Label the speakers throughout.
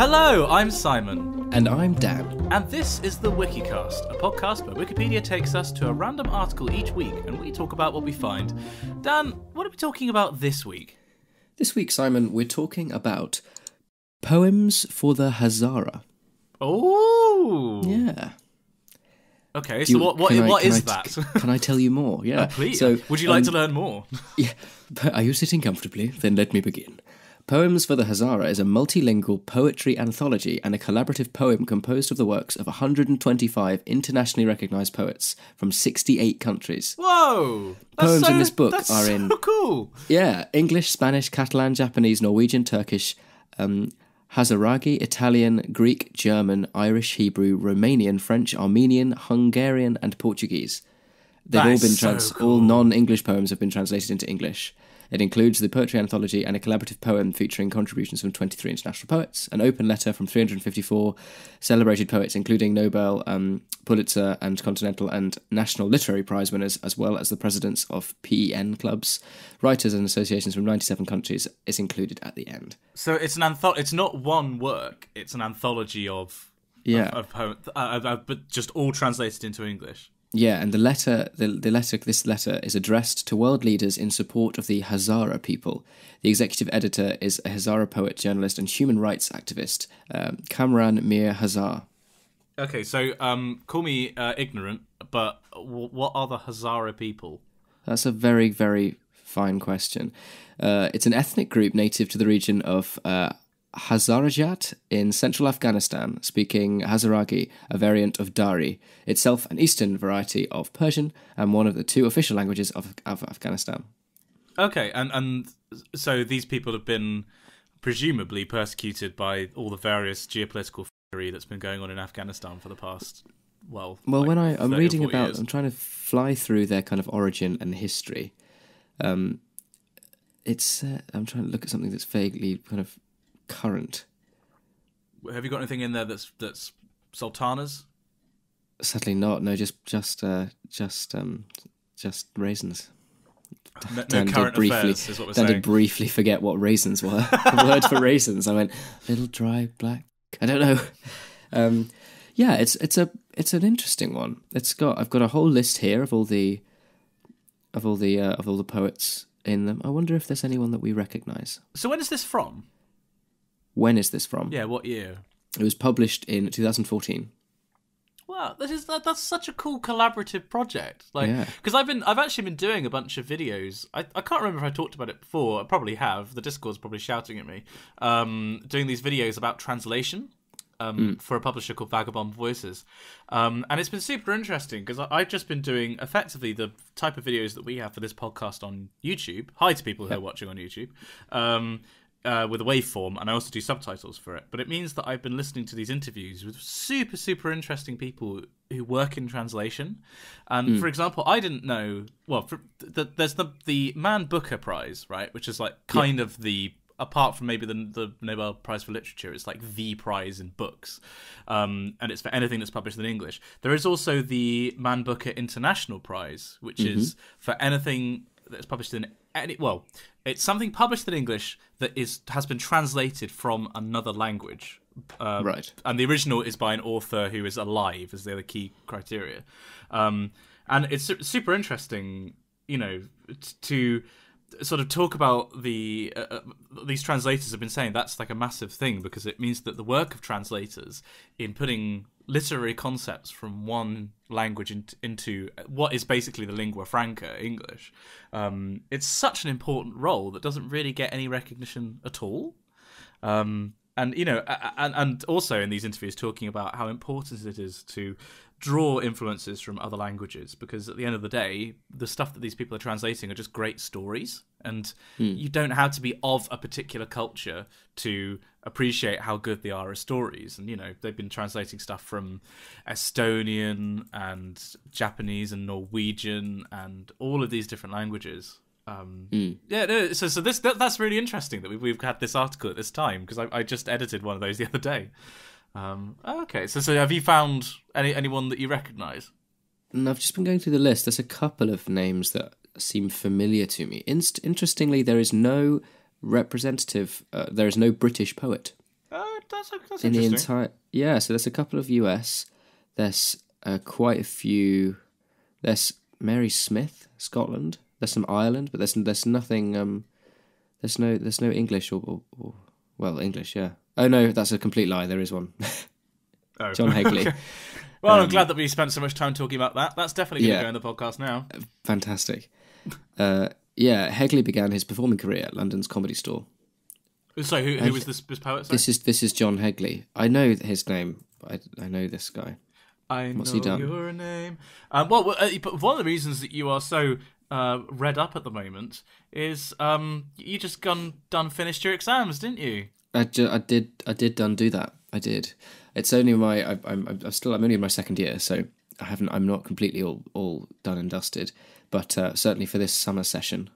Speaker 1: Hello, I'm Simon.
Speaker 2: And I'm Dan.
Speaker 1: And this is the Wikicast, a podcast where Wikipedia takes us to a random article each week and we talk about what we find. Dan, what are we talking about this week?
Speaker 2: This week, Simon, we're talking about poems for the Hazara.
Speaker 1: Oh!
Speaker 2: Yeah.
Speaker 1: Okay, so what is that?
Speaker 2: Can I tell you more? Yeah.
Speaker 1: Please.
Speaker 2: So,
Speaker 1: would you like to learn more?
Speaker 2: Yeah. Are you sitting comfortably? Then let me begin. Poems for the Hazara is a multilingual poetry anthology and a collaborative poem composed of the works of 125 internationally recognised poets from 68 countries.
Speaker 1: Whoa!
Speaker 2: Poems in this book are
Speaker 1: in... so cool!
Speaker 2: Yeah, English, Spanish, Catalan, Japanese, Norwegian, Turkish, Hazaragi, Italian, Greek, German, Irish, Hebrew, Romanian, French, Armenian, Hungarian and Portuguese. They've all been all non-English poems have been translated into English. It includes the poetry anthology and a collaborative poem featuring contributions from 23 international poets, an open letter from 354 celebrated poets, including Nobel, Pulitzer and Continental and National Literary Prize winners, as well as the presidents of PEN clubs, writers and associations from 97 countries, is included at the end.
Speaker 1: So it's an it's not one work; it's an anthology of poems, but just all translated into English.
Speaker 2: Yeah, and this letter is addressed to world leaders in support of the Hazara people. The executive editor is a Hazara poet, journalist, and human rights activist, Kamran Mir Hazar.
Speaker 1: Okay, so call me ignorant, but what are the Hazara people?
Speaker 2: That's a very, very fine question. It's an ethnic group native to the region of Hazarajat in central Afghanistan, speaking Hazaragi, a variant of Dari, itself an eastern variety of Persian and one of the two official languages of Afghanistan. Okay,
Speaker 1: and so these people have been presumably persecuted by all the various geopolitical fury that's been going on in Afghanistan for the past,
Speaker 2: when I'm reading about years. I'm trying to fly through their kind of origin and history. I'm trying to look at something that's vaguely kind of current.
Speaker 1: Have you got anything in there that's sultanas?
Speaker 2: Sadly not. No, just raisins.
Speaker 1: No current affairs is what we're saying.
Speaker 2: Dan did briefly forget what raisins were. The word for raisins. I went little dry black. I don't know. Yeah, it's an interesting one. I've got a whole list here of all the poets in them. I wonder if there's anyone that we recognise.
Speaker 1: So when is this from?
Speaker 2: When is this from?
Speaker 1: Yeah, what year?
Speaker 2: It was published in 2014.
Speaker 1: Wow, that's such a cool collaborative project. Because I've actually been doing a bunch of videos. I can't remember if I talked about it before. I probably have. The Discord's probably shouting at me. Doing these videos about translation for a publisher called Vagabond Voices, and it's been super interesting because I've just been doing effectively the type of videos that we have for this podcast on YouTube. Hi to people who are watching on YouTube. With a waveform, and I also do subtitles for it. But it means that I've been listening to these interviews with super, super interesting people who work in translation. And for example, I didn't know. Well, there's the Man Booker Prize, right, which is like kind of the, apart from maybe the Nobel Prize for Literature, it's like the prize in books, and it's for anything that's published in English. There is also the Man Booker International Prize, which is for anything that's published in it's something published in English that has been translated from another language.
Speaker 2: Right. And
Speaker 1: the original is by an author who is alive, as the other key criteria. And it's super interesting, to sort of talk about these translators have been saying that's like a massive thing, because it means that the work of translators in putting literary concepts from one language into what is basically the lingua franca, English, it's such an important role that doesn't really get any recognition at all. And also in these interviews talking about how important it is to draw influences from other languages, because at the end of the day, the stuff that these people are translating are just great stories, and you don't have to be of a particular culture to appreciate how good they are as stories. And they've been translating stuff from Estonian and Japanese and Norwegian and all of these different languages. So that's really interesting that we've had this article at this time, because I just edited one of those the other day. Okay, so have you found anyone that you recognise?
Speaker 2: And I've just been going through the list. There's a couple of names that seem familiar to me. Interestingly, there is no representative. There is no British poet.
Speaker 1: that's
Speaker 2: in the
Speaker 1: interesting.
Speaker 2: entire. Yeah, so there's a couple of US. There's quite a few. There's Mary Smith, Scotland. There's some Ireland, but there's nothing. There's no English or well, English. Yeah. Oh no, that's a complete lie. There is one.
Speaker 1: Oh.
Speaker 2: John Hegley.
Speaker 1: Okay. Well, I'm glad that we spent so much time talking about that. That's definitely going to
Speaker 2: Yeah.
Speaker 1: go in the podcast now.
Speaker 2: Fantastic. Yeah, Hegley began his performing career at London's Comedy Store.
Speaker 1: So, who was this poet? Sorry?
Speaker 2: This is John Hegley. I know his name. I know this guy. What's he done?
Speaker 1: Your name. But one of the reasons that you are so read up at the moment is you just finished your exams, didn't you?
Speaker 2: I did do that. I did. It's only I'm only in my second year, so I'm not completely all done and dusted. But certainly for this summer session,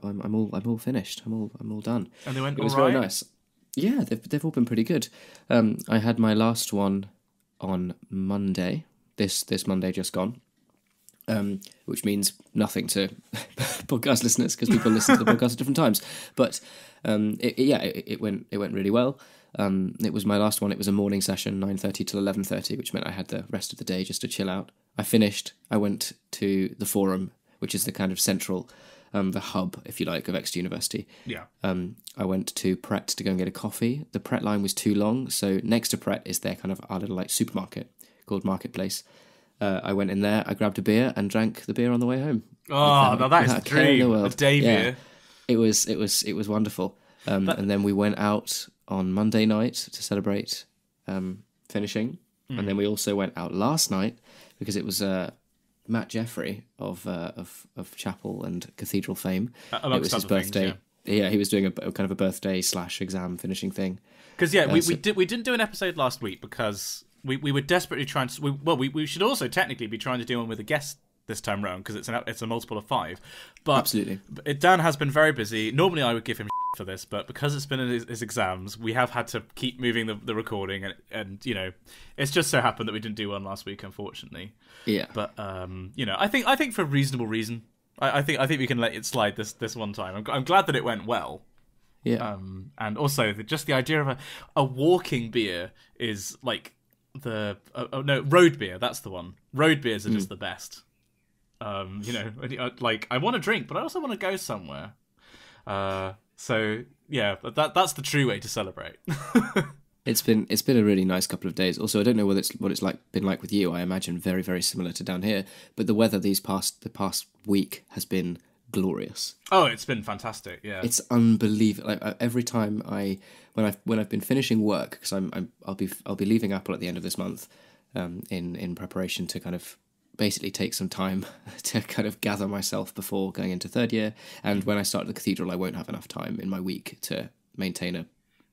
Speaker 2: I'm all finished. I'm all done.
Speaker 1: And they went
Speaker 2: It was
Speaker 1: all right?
Speaker 2: very nice. Yeah, they've all been pretty good. I had my last one on Monday. This Monday just gone. Which means nothing to podcast listeners because people listen to the podcast at different times. But it went really well. It was my last one. It was a morning session, 9:30 till 11:30, which meant I had the rest of the day just to chill out. I finished. I went to the Forum, which is the kind of central, the hub, if you like, of Exeter University.
Speaker 1: Yeah.
Speaker 2: I went to Pret to go and get a coffee. The Pret line was too long, so next to Pret is their kind of our little like supermarket called Marketplace. I went in there, I grabbed a beer and drank the beer on the way home.
Speaker 1: Oh, now that is a dream. A day beer.
Speaker 2: It was wonderful. And then we went out on Monday night to celebrate finishing. And then we also went out last night because it was Matt Jeffrey of Chapel and Cathedral fame.
Speaker 1: Amongst
Speaker 2: it was his
Speaker 1: other
Speaker 2: birthday.
Speaker 1: Things, yeah.
Speaker 2: Yeah, he was doing a kind of a birthday / exam finishing thing.
Speaker 1: Because we didn't do an episode last week because we were desperately trying to. We should also technically be trying to do one with a guest this time round because it's a multiple of 5. But
Speaker 2: Absolutely.
Speaker 1: Dan has been very busy. Normally I would give him for this, but because it's been his exams, we have had to keep moving the recording, and it's just so happened that we didn't do one last week, unfortunately.
Speaker 2: Yeah.
Speaker 1: But I think for a reasonable reason, I think we can let it slide this one time. I'm glad that it went well.
Speaker 2: Yeah.
Speaker 1: And also just the idea of a walking beer is like road beer. That's the one. Road beers are just the best. Like I want to drink, but I also want to go somewhere. So yeah, that's the true way to celebrate.
Speaker 2: It's been a really nice couple of days. Also, I don't know what it's been like with you. I imagine very, very similar to down here. But the weather the past week has been glorious.
Speaker 1: Oh, it's been fantastic. Yeah,
Speaker 2: it's unbelievable. Like every time when I've been finishing work, because I'll be leaving Apple at the end of this month, in preparation to kind of basically take some time to kind of gather myself before going into third year. And when I start at the Cathedral, I won't have enough time in my week to maintain a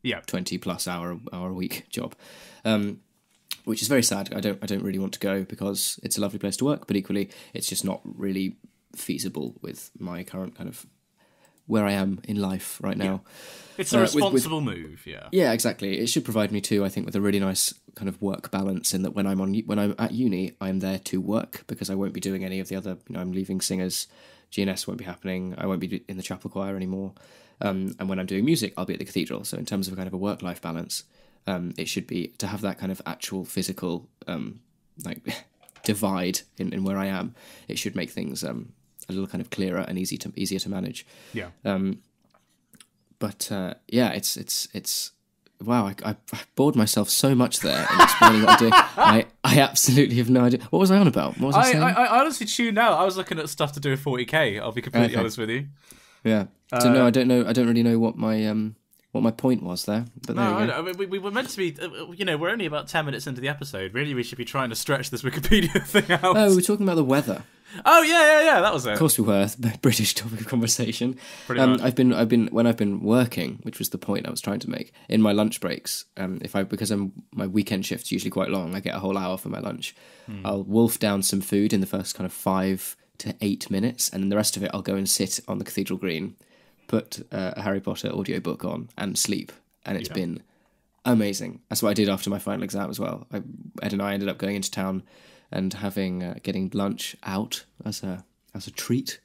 Speaker 2: 20+ hour a week job, which is very sad. I don't really want to go because it's a lovely place to work, but equally it's just not really feasible with my current kind of where I am in life right now.
Speaker 1: It's a responsible move.
Speaker 2: Yeah, exactly. It should provide me too, I think, with a really nice kind of work balance in that when I'm at uni, I'm there to work because I won't be doing any of the other. I'm leaving singers. GNS won't be happening. I won't be in the chapel choir anymore. And when I'm doing music, I'll be at the Cathedral. So in terms of a kind of a work-life balance, it should be to have that kind of actual physical divide in where I am. It should make things a little kind of clearer and easier to manage.
Speaker 1: Yeah.
Speaker 2: It's wow. I bored myself so much there in explaining what I'm doing. I absolutely have no idea. What was I on about? What was I saying?
Speaker 1: I honestly tuned out. I was looking at stuff to do with 40k. I'll be completely honest with you.
Speaker 2: Yeah. So no, I don't know. I don't really know what my point was there. But there you go.
Speaker 1: I mean, we were meant to be. We're only about 10 minutes into the episode. Really, we should be trying to stretch this Wikipedia thing out.
Speaker 2: Oh, we were talking about the weather.
Speaker 1: Oh yeah, that was it.
Speaker 2: Of course we were. British topic of conversation.
Speaker 1: Pretty much.
Speaker 2: I've been working, which was the point I was trying to make, in my lunch breaks. Because my weekend shift's usually quite long, I get a whole hour for my lunch. I'll wolf down some food in the first kind of 5 to 8 minutes, and then the rest of it I'll go and sit on the Cathedral Green, put a Harry Potter audiobook on, and sleep. And it's been amazing. That's what I did after my final exam as well. Ed and I ended up going into town and getting lunch out as a treat,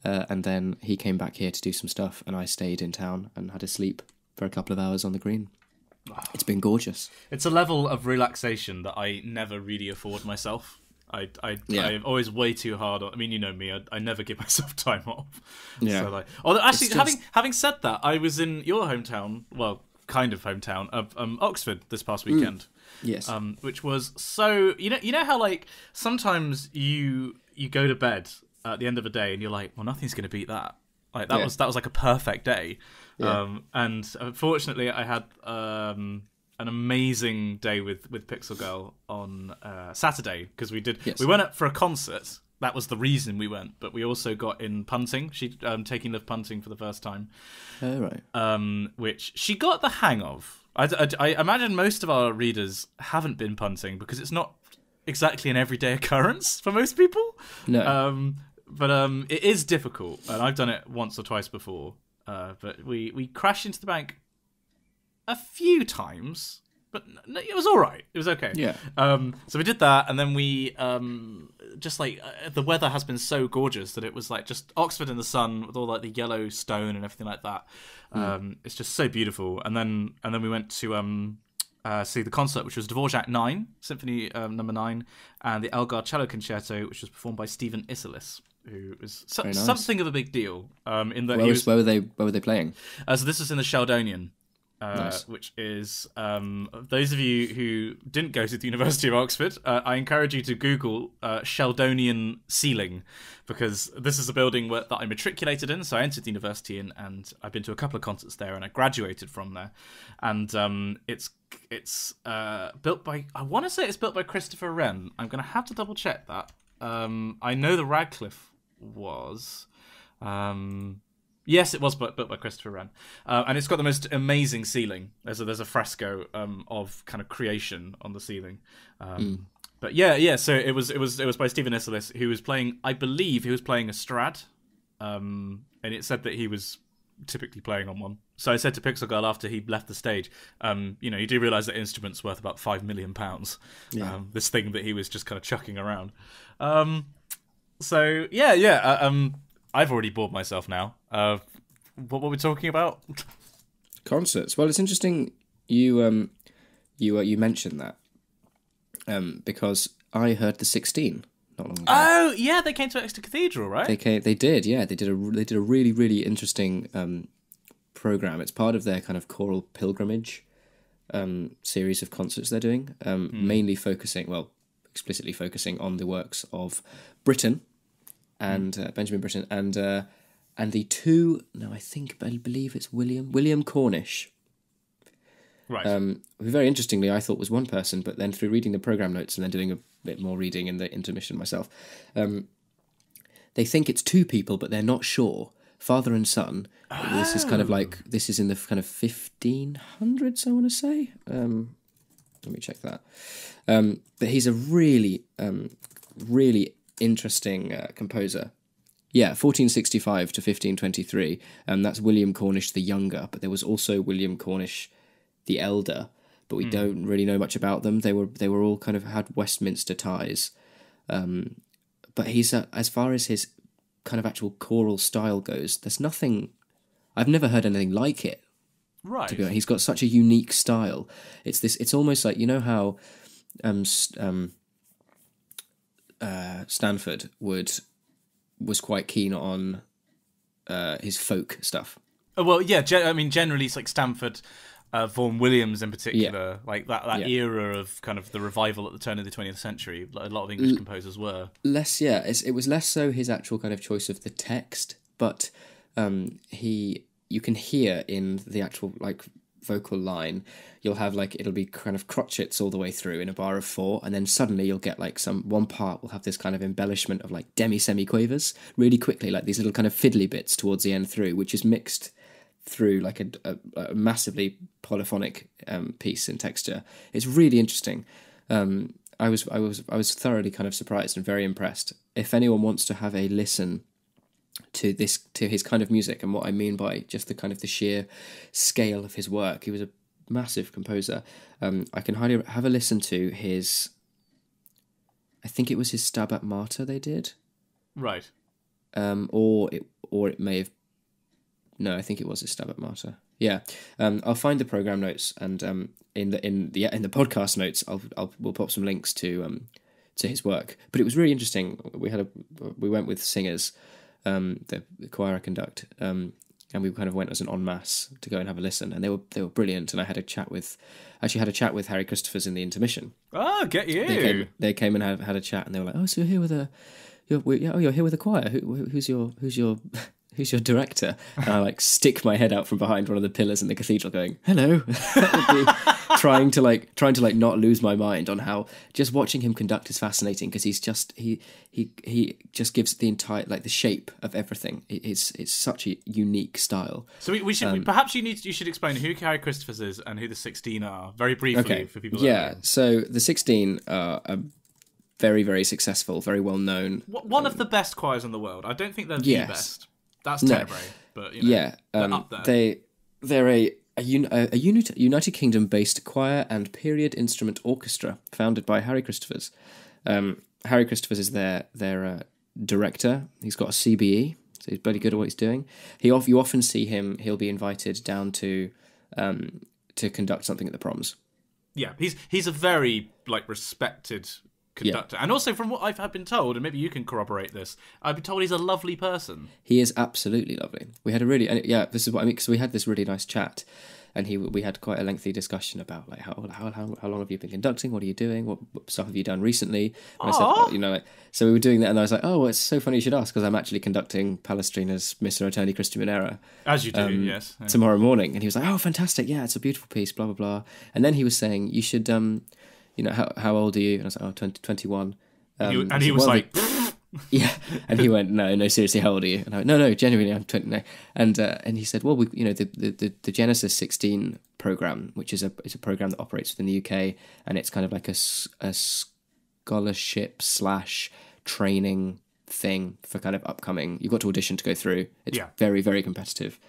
Speaker 2: and then he came back here to do some stuff, and I stayed in town and had a sleep for a couple of hours on the green. It's been gorgeous.
Speaker 1: It's a level of relaxation that I never really afford myself. I'm always way too hard on. I mean, you know me. I never give myself time off.
Speaker 2: Yeah.
Speaker 1: So like, although actually, having said that, I was in your hometown. Well, kind of hometown of Oxford this past weekend.
Speaker 2: Yes.
Speaker 1: Which was so. You know how like sometimes you go to bed at the end of a day and you're like, well, nothing's going to beat that. Like that was like a perfect day. Yeah. And unfortunately, I had an amazing day with Pixel Girl on Saturday because we went up for a concert. That was the reason we went, but we also got in punting. She taking lift punting for the first time.
Speaker 2: Oh, right.
Speaker 1: Which she got the hang of. I imagine most of our readers haven't been punting because it's not exactly an everyday occurrence for most people.
Speaker 2: No.
Speaker 1: But it is difficult, and I've done it once or twice before. But we crashed into the bank a few times, but it was all right. It was okay.
Speaker 2: Yeah.
Speaker 1: So we did that, and then we just like the weather has been so gorgeous that it was like just Oxford in the sun with all like the yellow stone and everything like that. It's just so beautiful. And then we went to see the concert, which was Dvorak 9, Symphony Number 9, and the Elgar Cello Concerto, which was performed by Stephen Isserlis, who was something of a big deal. In that
Speaker 2: where were they playing?
Speaker 1: So this was in the Sheldonian.
Speaker 2: Nice.
Speaker 1: Which is those of you who didn't go to the University of Oxford, I encourage you to Google Sheldonian ceiling, because this is a building that I matriculated in. So I entered the university in, and I've been to a couple of concerts there, and I graduated from there. And it's built by, I want to say it's built by Christopher Wren. I'm going to have to double check that. I know the Radcliffe was. Yes, it was built by Christopher Wren, and it's got the most amazing ceiling. There's a fresco of kind of creation on the ceiling. But yeah. So it was by Stephen Isserlis, who was playing. I believe he was playing a Strad, and it said that he was typically playing on one. So I said to Pixel Girl after he left the stage, you do realise that instrument's worth about £5 million.
Speaker 2: Yeah.
Speaker 1: This thing that he was just kind of chucking around. So yeah. I've already bored myself now. What were we talking about?
Speaker 2: Concerts. Well, it's interesting you mentioned that because I heard the 16 not long ago.
Speaker 1: Oh yeah, they came to Exeter Cathedral, right?
Speaker 2: They did. Yeah, they did a really really interesting program. It's part of their kind of choral pilgrimage series of concerts they're doing, mainly explicitly focusing on the works of Britten. And Benjamin Britten, and the two. No, I believe it's William Cornish.
Speaker 1: Right.
Speaker 2: Who very interestingly I thought was one person, but then through reading the program notes and then doing a bit more reading in the intermission myself, they think it's two people, but they're not sure. Father and son. Oh. This is in the kind of 1500s, I want to say. Let me check that. But he's a really, really interesting composer. Yeah, 1465 to 1523. That's William Cornish the Younger, but there was also William Cornish the Elder, but we don't really know much about them. They were all kind of had Westminster ties. But he's as far as his kind of actual choral style goes, there's nothing. I've never heard anything like it.
Speaker 1: Right.
Speaker 2: To be honest. He's got such a unique style. It's almost like, you know how Stanford was quite keen on his folk stuff.
Speaker 1: Well, yeah. Generally, it's like Stanford, Vaughan Williams in particular, like that era of kind of the revival at the turn of the 20th century. A lot of English composers were it was less so his actual kind of choice of the text, but you can hear in the actual like vocal line, you'll have like, it'll be kind of crotchets all the way through in a bar of 4, and then suddenly you'll get like one part will have this kind of embellishment of like semi-quavers really quickly, like these little kind of fiddly bits towards the end through, which is mixed through like a massively polyphonic piece in texture. It's really interesting. I was thoroughly kind of surprised and very impressed. If anyone wants to have a listen to his kind of music, and what I mean by just the kind of the sheer scale of his work, he was a massive composer. I can highly have a listen to his. I think it was his Stabat Mater they did, right?
Speaker 2: Or it may have. No, I think it was his Stabat Mater. Yeah, I'll find the program notes, and in the podcast notes, we'll pop some links to his work. But it was really interesting. We went with singers, the choir I conduct, and we kind of went as an en masse to go and have a listen, and they were brilliant. And I had a chat with Harry Christophers in the intermission.
Speaker 1: Oh, get you!
Speaker 2: They came and had a chat, and they were like, "Oh, so you're here with you're here with a choir. Who's your director?" And I like stick my head out from behind one of the pillars in the cathedral, going, "Hello," trying to not lose my mind on how just watching him conduct is fascinating, because he just gives the entire the shape of everything. It's such a unique style.
Speaker 1: So we should perhaps you should explain who Harry Christophers is and who the 16 are very briefly for people.
Speaker 2: Yeah, so the 16 are very, very successful, very well known.
Speaker 1: One of the best choirs in the world. I don't think they're the best. That's Tenebrae, but they're up there.
Speaker 2: They're a United Kingdom-based choir and period instrument orchestra founded by Harry Christophers. Harry Christophers is their director. He's got a CBE, so he's bloody good at what he's doing. You often see him. He'll be invited down to conduct something at the proms.
Speaker 1: Yeah, he's a very respected conductor, and also from what I've been told, and maybe you can corroborate this, I've been told he's a lovely person.
Speaker 2: He is absolutely lovely. We had this is what I mean, because we had this really nice chat, and we had quite a lengthy discussion about how long have you been conducting, what are you doing, what stuff have you done recently. And I said, so we were doing that, and I was like, oh, well, it's so funny you should ask, because I'm actually conducting Palestrina's Missa Eterni Christum in Error,
Speaker 1: as you do, yes,
Speaker 2: tomorrow morning. And he was like, oh, fantastic, yeah, it's a beautiful piece, blah blah blah. And then he was saying, you should how old are you? And I was like, 21.
Speaker 1: And he was like,
Speaker 2: yeah. And he went, no, seriously, how old are you? And I went, no, genuinely, I'm 29. And he said, well, the Genesis 16 program, which is a program that operates within the UK, and it's kind of like a scholarship / training thing for kind of upcoming. You've got to audition to go through. It's very, very competitive.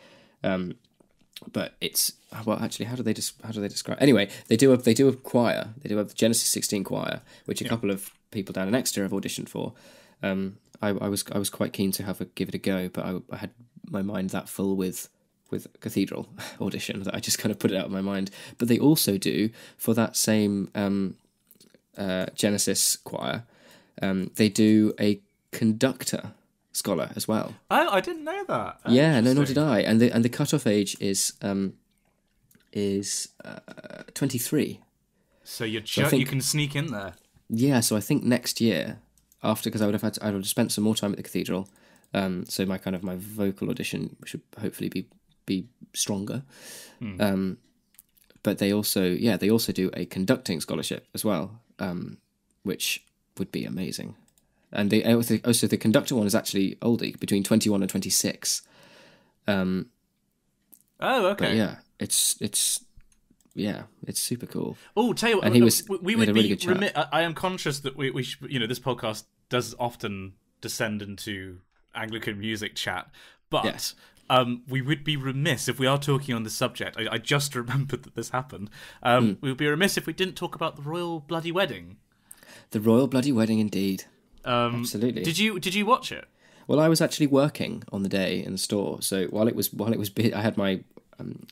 Speaker 2: But it's actually, how do they describe? Anyway, they do a choir. They do a Genesis 16 choir, which a couple of people down in Exeter have auditioned for. I was quite keen to give it a go, but I had my mind that full with cathedral audition that I just kind of put it out of my mind. But they also do, for that same Genesis choir, they do a conductor scholar as well.
Speaker 1: Oh, I didn't know that.
Speaker 2: Yeah, no, nor did I. And the cutoff age is 23.
Speaker 1: So you can sneak in there.
Speaker 2: Yeah, so I think next year, because I would have spent some more time at the cathedral, so my vocal audition should hopefully be stronger. But they also do a conducting scholarship as well, which would be amazing. And the conductor one is actually oldie, between 21 and 26.
Speaker 1: Oh, okay.
Speaker 2: Yeah, it's super cool.
Speaker 1: Oh, tell you what,
Speaker 2: and we would be
Speaker 1: remiss. I am conscious that we should, this podcast does often descend into Anglican music chat, but we would be remiss if we are talking on the subject. I just remembered that this happened. We would be remiss if we didn't talk about the royal bloody wedding.
Speaker 2: The royal bloody wedding, indeed. Absolutely.
Speaker 1: Did you watch it?
Speaker 2: Well, I was actually working on the day in the store, so while it was I had my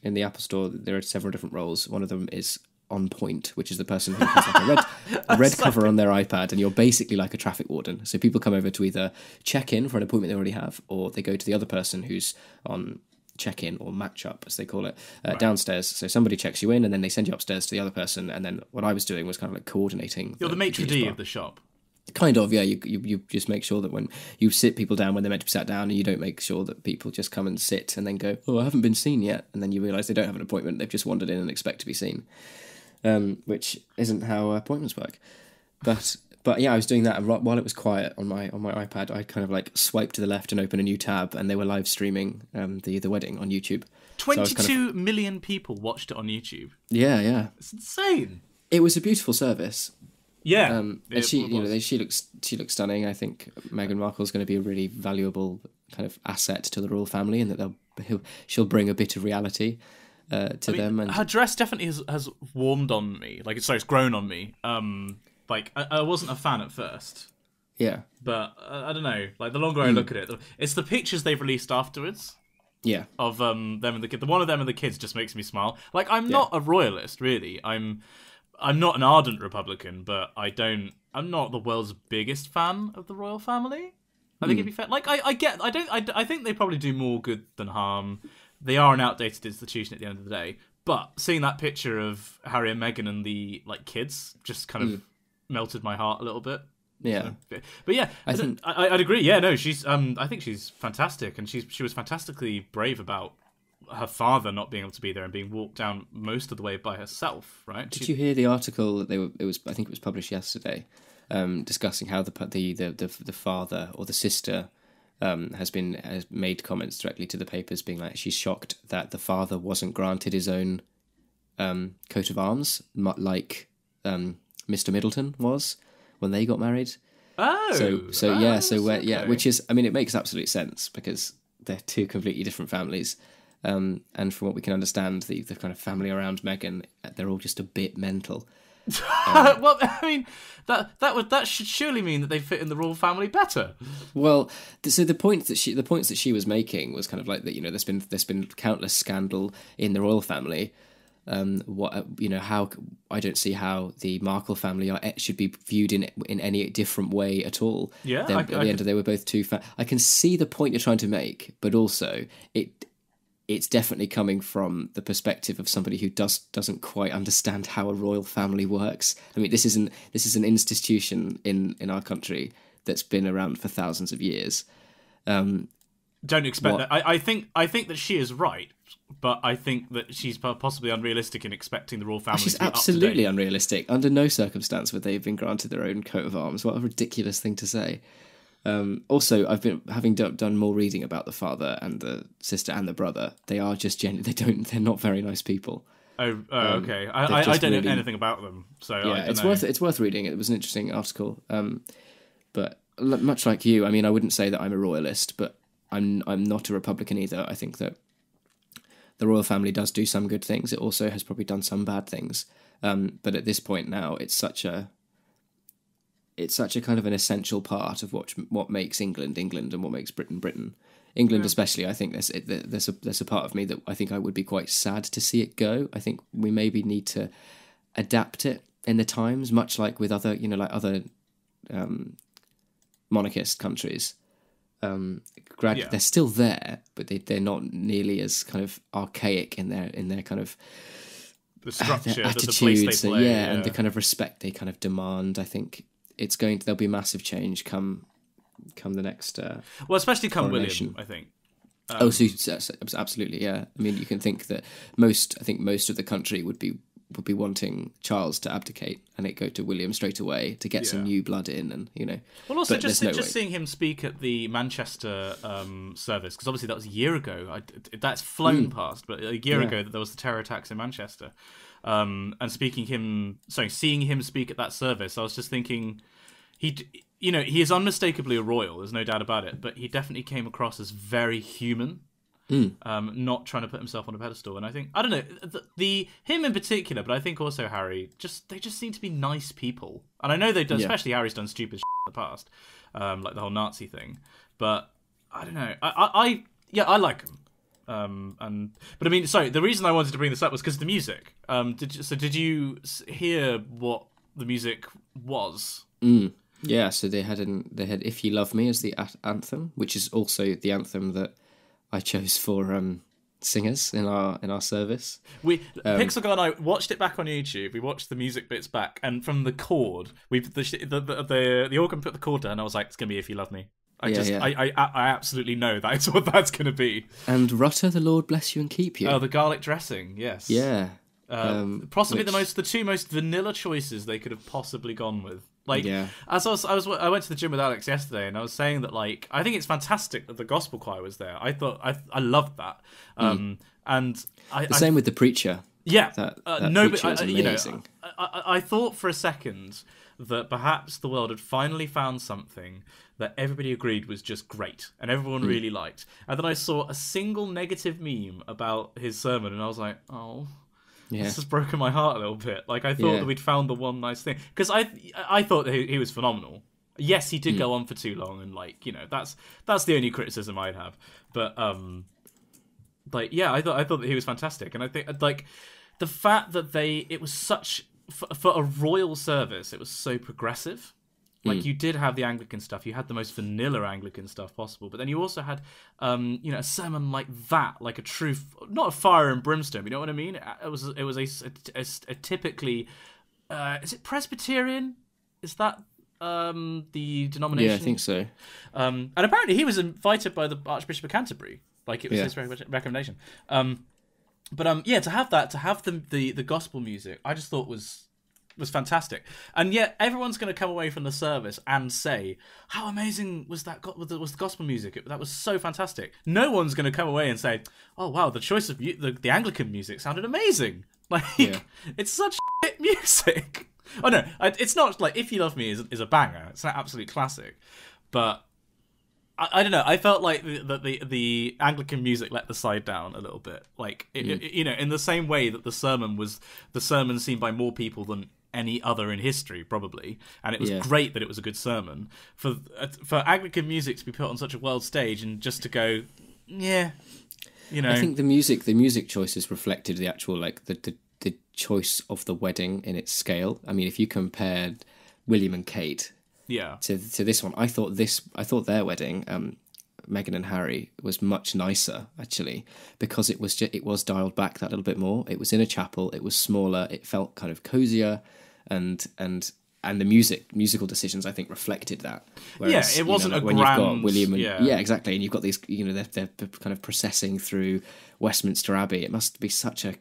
Speaker 2: in the Apple Store. There are several different roles. One of them is on point, which is the person who has a red cover on their iPad, and you're basically like a traffic warden. So people come over to either check in for an appointment they already have, or they go to the other person who's on check-in or match-up, as they call it, downstairs. So somebody checks you in, and then they send you upstairs to the other person, and then what I was doing was kind of like coordinating.
Speaker 1: You're the maitre d' of the shop.
Speaker 2: Kind of, yeah. You just make sure that when you sit people down when they're meant to be sat down, and you don't make sure that people just come and sit and then go, oh, I haven't been seen yet, and then you realise they don't have an appointment, they've just wandered in and expect to be seen, which isn't how appointments work. But yeah, I was doing that, and while it was quiet on my iPad, I kind of like swiped to the left and opened a new tab, and they were live streaming the wedding on YouTube.
Speaker 1: 22 million people watched it on YouTube.
Speaker 2: Yeah.
Speaker 1: It's insane.
Speaker 2: It was a beautiful service.
Speaker 1: Yeah,
Speaker 2: and she looks stunning. I think Meghan Markle's going to be a really valuable kind of asset to the royal family, and that she'll bring a bit of reality to them. And
Speaker 1: her dress definitely has warmed on me. It's grown on me. I wasn't a fan at first.
Speaker 2: Yeah,
Speaker 1: but I don't know. The longer I look at it, it's the pictures they've released afterwards.
Speaker 2: Yeah.
Speaker 1: of them and the kid. The one of them and the kids just makes me smile. Like, I'm not a royalist, really. I'm not an ardent Republican, but I'm not the world's biggest fan of the royal family. I think it'd be fair. Like, I think they probably do more good than harm. They are an outdated institution at the end of the day. But seeing that picture of Harry and Meghan and the kids just kind of melted my heart a little bit.
Speaker 2: Yeah,
Speaker 1: so, but yeah, I'd agree. Yeah, no, she's. I think she's fantastic, and she was fantastically brave about her father not being able to be there and being walked down most of the way by herself. Right?
Speaker 2: Did you hear the article that I think it was published yesterday, discussing how the father or the sister has made comments directly to the papers, being like she's shocked that the father wasn't granted his own coat of arms, like Mr. Middleton was when they got married.
Speaker 1: Okay.
Speaker 2: Which is, I mean, it makes absolute sense because they're two completely different families. And from what we can understand, the kind of family around Meghan, they're all just a bit mental.
Speaker 1: Well, I mean, that should surely mean that they fit in the royal family better.
Speaker 2: Well, so the points that she was making was kind of like that. You know, there's been countless scandal in the royal family. How I don't see how the Markle family should be viewed in any different way at all.
Speaker 1: Yeah,
Speaker 2: at the end, they were both too fat. I can see the point you're trying to make, but also it's definitely coming from the perspective of somebody who doesn't quite understand how a royal family works. I mean, this is an institution in our country that's been around for thousands of years.
Speaker 1: Don't expect that. I think that she is right, but I think that she's possibly unrealistic in expecting the royal family
Speaker 2: She's
Speaker 1: to be
Speaker 2: absolutely
Speaker 1: up to date.
Speaker 2: unrealistic. Under no circumstance would they have been granted their own coat of arms. What a ridiculous thing to say. Also, I've been having done more reading about the father and the sister and the brother. They are just they're not very nice people.
Speaker 1: Okay. I don't know anything about them, so
Speaker 2: yeah,
Speaker 1: I don't know.
Speaker 2: It's worth reading. It was an interesting article. But much like you, I mean, I wouldn't say that I'm a royalist, but I'm not a Republican either. I think that the royal family does do some good things. It also has probably done some bad things. But at this point now, it's such a kind of an essential part of what makes England England and what makes Britain Britain. England especially, I think there's a part of me that I think I would be quite sad to see it go. I think we maybe need to adapt it in the times, much like with other monarchist countries. They're still there, but they're not nearly as kind of archaic in their kind of
Speaker 1: the structure,
Speaker 2: their attitudes,
Speaker 1: the place they play,
Speaker 2: and the kind of respect they kind of demand. I think there'll be massive change come the next
Speaker 1: especially come
Speaker 2: coronation.
Speaker 1: William, I think.
Speaker 2: Absolutely, yeah. I mean, you can think that most of the country would be wanting Charles to abdicate and it go to William straight away to get some new blood in, and
Speaker 1: Well, also just seeing him speak at the Manchester service, because obviously that was a year ago. That's flown past, but a year ago that there was the terror attacks in Manchester, and seeing him speak at that service, I was just thinking he is unmistakably a royal. There's no doubt about it, but he definitely came across as very human. Not trying to put himself on a pedestal, and I think I don't know him in particular, but I think also Harry. They just seem to be nice people, and I know they've done. Especially Harry's done stupid shit in the past, like the whole Nazi thing. But I don't know. I like him. But I mean, sorry. The reason I wanted to bring this up was because of the music. Did you hear what the music was?
Speaker 2: Yeah. So they had "If You Love Me" as the anthem, which is also the anthem that I chose for singers in our service.
Speaker 1: Pixel Guy and I watched it back on YouTube. We watched the music bits back, and from the chord, the organ put the chord down. And I was like, "It's gonna be If You Love Me." I absolutely know that's what that's gonna be.
Speaker 2: And Rutter, the Lord bless you and keep you.
Speaker 1: Oh, the garlic dressing, yes.
Speaker 2: Yeah.
Speaker 1: Possibly the two most vanilla choices they could have possibly gone with. As I went to the gym with Alex yesterday, and I was saying that I think it's fantastic that the gospel choir was there. I thought I loved that, and
Speaker 2: same with the preacher.
Speaker 1: Yeah,
Speaker 2: that preacher was amazing.
Speaker 1: I thought for a second that perhaps the world had finally found something that everybody agreed was just great and everyone really liked, and then I saw a single negative meme about his sermon, and I was like, oh. Yeah. This has broken my heart a little bit. I thought that we'd found the one nice thing, because I thought that he was phenomenal. Yes, he did go on for too long, and that's the only criticism I'd have. But like, yeah, I thought that he was fantastic, and I think like the fact that it was such for a royal service, it was so progressive. Like you did have the Anglican stuff, you had the most vanilla Anglican stuff possible, but then you also had, a sermon like that, like a true, not a fire and brimstone, you know what I mean? It was a typically, is it Presbyterian? Is that the denomination?
Speaker 2: Yeah, I think so.
Speaker 1: And apparently he was invited by the Archbishop of Canterbury, like it was his recommendation. To have the gospel music, I just thought was fantastic. And yet everyone's going to come away from the service and say, how amazing was the gospel music? That was so fantastic. No one's going to come away and say, oh wow, the choice of the Anglican music sounded amazing. Like it's such shit music. Oh no, it's not like If You Love Me is a banger. It's an absolute classic. But I don't know. I felt like the Anglican music let the side down a little bit. Like in the same way that the sermon was the sermon seen by more people than any other in history, probably, and it was great that it was a good sermon. For Anglican music to be put on such a world stage and just to go, I
Speaker 2: think the music choices reflected the actual like the choice of the wedding in its scale. I mean, if you compared William and Kate to this one, I thought their wedding, Meghan and Harry, was much nicer actually, because it was dialed back that little bit more. It was in a chapel, it was smaller, it felt kind of cozier, and the musical decisions I think reflected that. Whereas,
Speaker 1: it wasn't
Speaker 2: like
Speaker 1: a
Speaker 2: when
Speaker 1: grand,
Speaker 2: you've got William and exactly, and you've got these, they're kind of processing through Westminster Abbey. It must be such a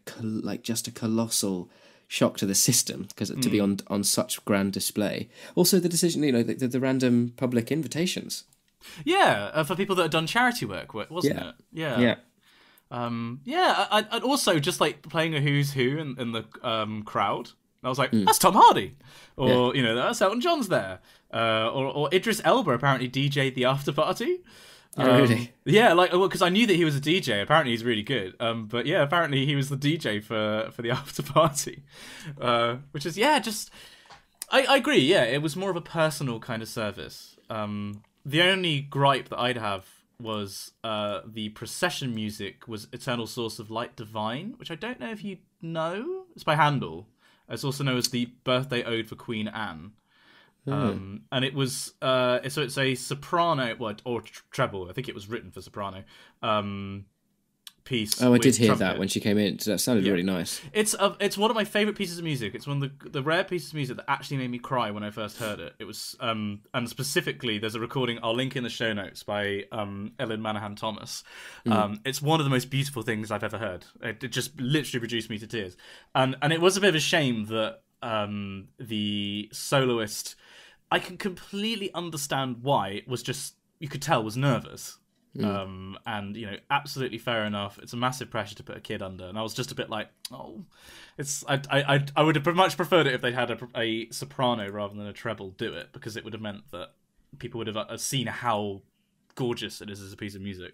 Speaker 2: colossal shock to the system, because to be on such grand display. Also the decision, the random public invitations.
Speaker 1: For people that had done charity work, wasn't it? Yeah. I'd also just like playing a who's who in the crowd. I was like, that's Tom Hardy, or that's Elton John's there, or Idris Elba apparently DJ'd the after party.
Speaker 2: Really?
Speaker 1: Yeah, because I knew that he was a DJ. Apparently he's really good. But yeah, apparently he was the DJ for the after party, which is just. I agree. Yeah, it was more of a personal kind of service. The only gripe that I'd have was the procession music was Eternal Source of Light Divine, which I don't know if you know. It's by Handel. It's also known as the Birthday Ode for Queen Anne. And it was it's a soprano or treble. I think it was written for soprano piece.
Speaker 2: Oh, I did hear that when she came in. That sounded really nice.
Speaker 1: It's one of my favorite pieces of music. It's one of the rare pieces of music that actually made me cry when I first heard it. It was and specifically there's a recording I'll link in the show notes by Ellen Manahan Thomas. It's one of the most beautiful things I've ever heard. It just literally reduced me to tears. And it was a bit of a shame that the soloist, I can completely understand why. It was just, you could tell, was nervous. And absolutely fair enough. It's a massive pressure to put a kid under, and I was just a bit like, I would have much preferred it if they'd had a soprano rather than a treble do it, because it would have meant that people would have seen how gorgeous it is as a piece of music.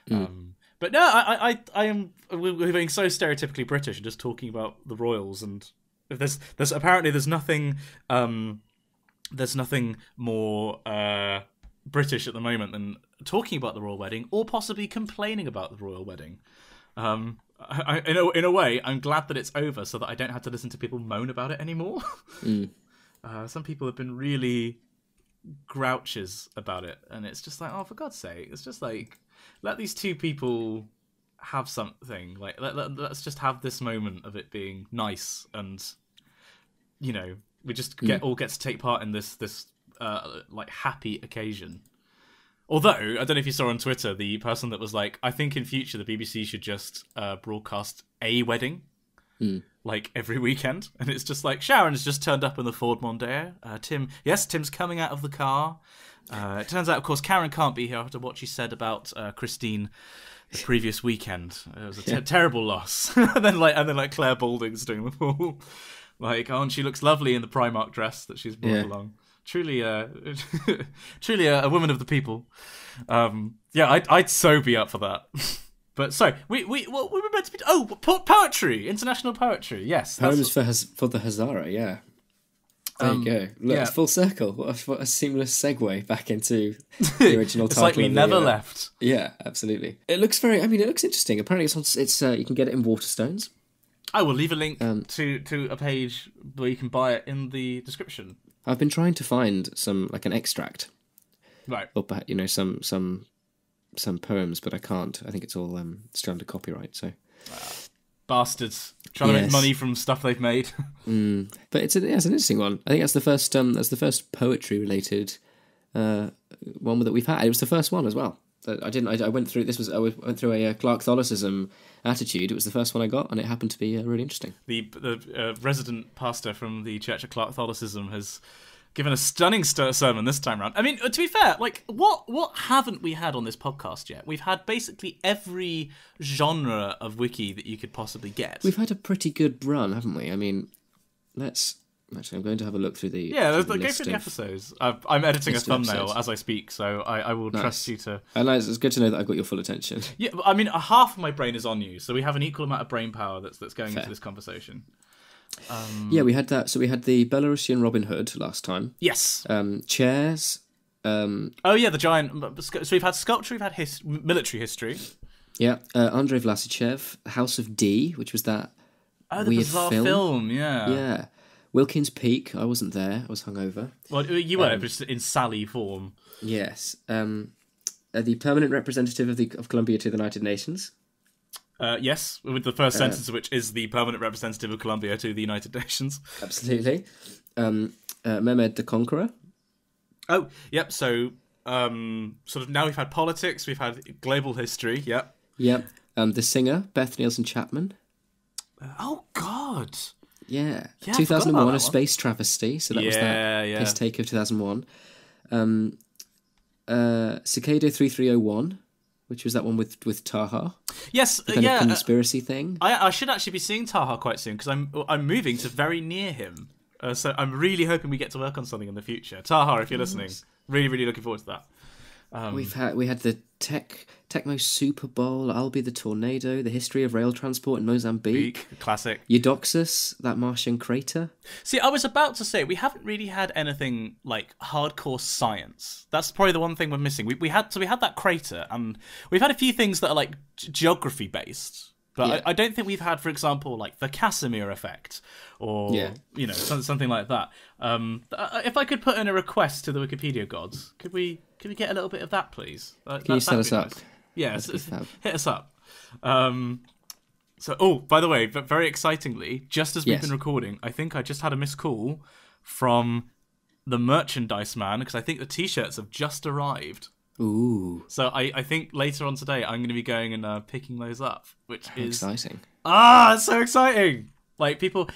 Speaker 1: But no, we're being so stereotypically British and just talking about the royals, and if there's apparently there's nothing more British at the moment than talking about the royal wedding, or possibly complaining about the royal wedding. In a way, I'm glad that it's over, so that I don't have to listen to people moan about it anymore. Some people have been really grouches about it, and it's just like, oh, for God's sake, it's just like, let these two people have something. Like, let's just have this moment of it being nice, and we just all get to take part in this like happy occasion. Although, I don't know if you saw on Twitter, the person that was like, I think in future the BBC should just broadcast a wedding, like every weekend. And it's just like, Sharon's just turned up in the Ford Mondeo. Tim's coming out of the car. It turns out, of course, Karen can't be here after what she said about Christine the previous weekend. It was a terrible loss. and then Claire Balding's doing the full, like, oh, and she looks lovely in the Primark dress that she's brought along. Truly a woman of the people. I'd so be up for that. But so we were meant to be poetry, international poetry. Yes,
Speaker 2: poems for the Hazara. Yeah. There you go. Look,
Speaker 1: yeah.
Speaker 2: it's full circle. What a seamless segue back into the original
Speaker 1: It's
Speaker 2: title.
Speaker 1: like we never
Speaker 2: the,
Speaker 1: left.
Speaker 2: Yeah, absolutely. It looks it looks interesting. Apparently it's you can get it in Waterstones.
Speaker 1: I will leave a link to a page where you can buy it in the description.
Speaker 2: I've been trying to find some, like an extract.
Speaker 1: Right.
Speaker 2: Or, some poems, but I can't. I think it's all still under copyright, so...
Speaker 1: Bastards. Trying to make money from stuff they've made.
Speaker 2: But it's an interesting one. I think that's the first poetry-related one that we've had. It was the first one as well. I went through a Clark-Catholicism attitude. It was the first one I got, and it happened to be really interesting.
Speaker 1: The resident pastor from the Church of Clark-Catholicism has given a stunning sermon this time round. I mean, to be fair, like, what haven't we had on this podcast yet? We've had basically every genre of wiki that you could possibly get.
Speaker 2: We've had a pretty good run, haven't we? I mean, I'm going to have a look through the
Speaker 1: go through the episodes. I'm editing a thumbnail as I speak, so I will trust you to...
Speaker 2: And it's good to know that I've got your full attention.
Speaker 1: Yeah, I mean, half of my brain is on you, so we have an equal amount of brain power that's going into this conversation.
Speaker 2: Yeah, we had that. So we had the Belarusian Robin Hood last time.
Speaker 1: Yes.
Speaker 2: Chairs.
Speaker 1: Oh yeah, the giant. So we've had sculpture, we've had military history.
Speaker 2: Yeah, Andrei Vlasichev, House of D, which was that
Speaker 1: the
Speaker 2: weird
Speaker 1: bizarre film. Yeah.
Speaker 2: Yeah. Wilkins Peak. I wasn't there. I was hungover.
Speaker 1: Well, you were just in Sally form.
Speaker 2: Yes. The permanent representative of Colombia to the United Nations.
Speaker 1: Yes, with the first sentence of which is the permanent representative of Colombia to the United Nations.
Speaker 2: Absolutely. Mehmed the Conqueror.
Speaker 1: Oh, yep. So, sort of now we've had politics, we've had global history. Yep.
Speaker 2: Yep. The singer Beth Nielsen Chapman.
Speaker 1: Oh God.
Speaker 2: Yeah.
Speaker 1: Yeah,
Speaker 2: 2001: A Space Travesty. So that was his take of 2001. Cicada 3301. Which was that one with Taha?
Speaker 1: Yes,
Speaker 2: the kind of conspiracy thing.
Speaker 1: I should actually be seeing Taha quite soon because I'm moving to very near him. So I'm really hoping we get to work on something in the future. Taha, if you're listening, really, really looking forward to that.
Speaker 2: We had the Tecmo Super Bowl, I'll Be the Tornado, the history of rail transport in Mozambique.
Speaker 1: Classic.
Speaker 2: Eudoxus, that Martian crater.
Speaker 1: See, I was about to say, we haven't really had anything like hardcore science. That's probably the one thing we're missing. We had that crater, and we've had a few things that are like geography based. But I don't think we've had, for example, like the Casimir effect, or something like that. If I could put in a request to the Wikipedia gods, could we get a little bit of that, please?
Speaker 2: Can you set us up?
Speaker 1: Yeah, hit us up. So, by the way, but very excitingly, just as we've been recording, I think I just had a missed call from the merchandise man because I think the T-shirts have just arrived.
Speaker 2: Ooh.
Speaker 1: So I think later on today I'm going to be going and picking those up, which is
Speaker 2: exciting.
Speaker 1: It's so exciting! Like people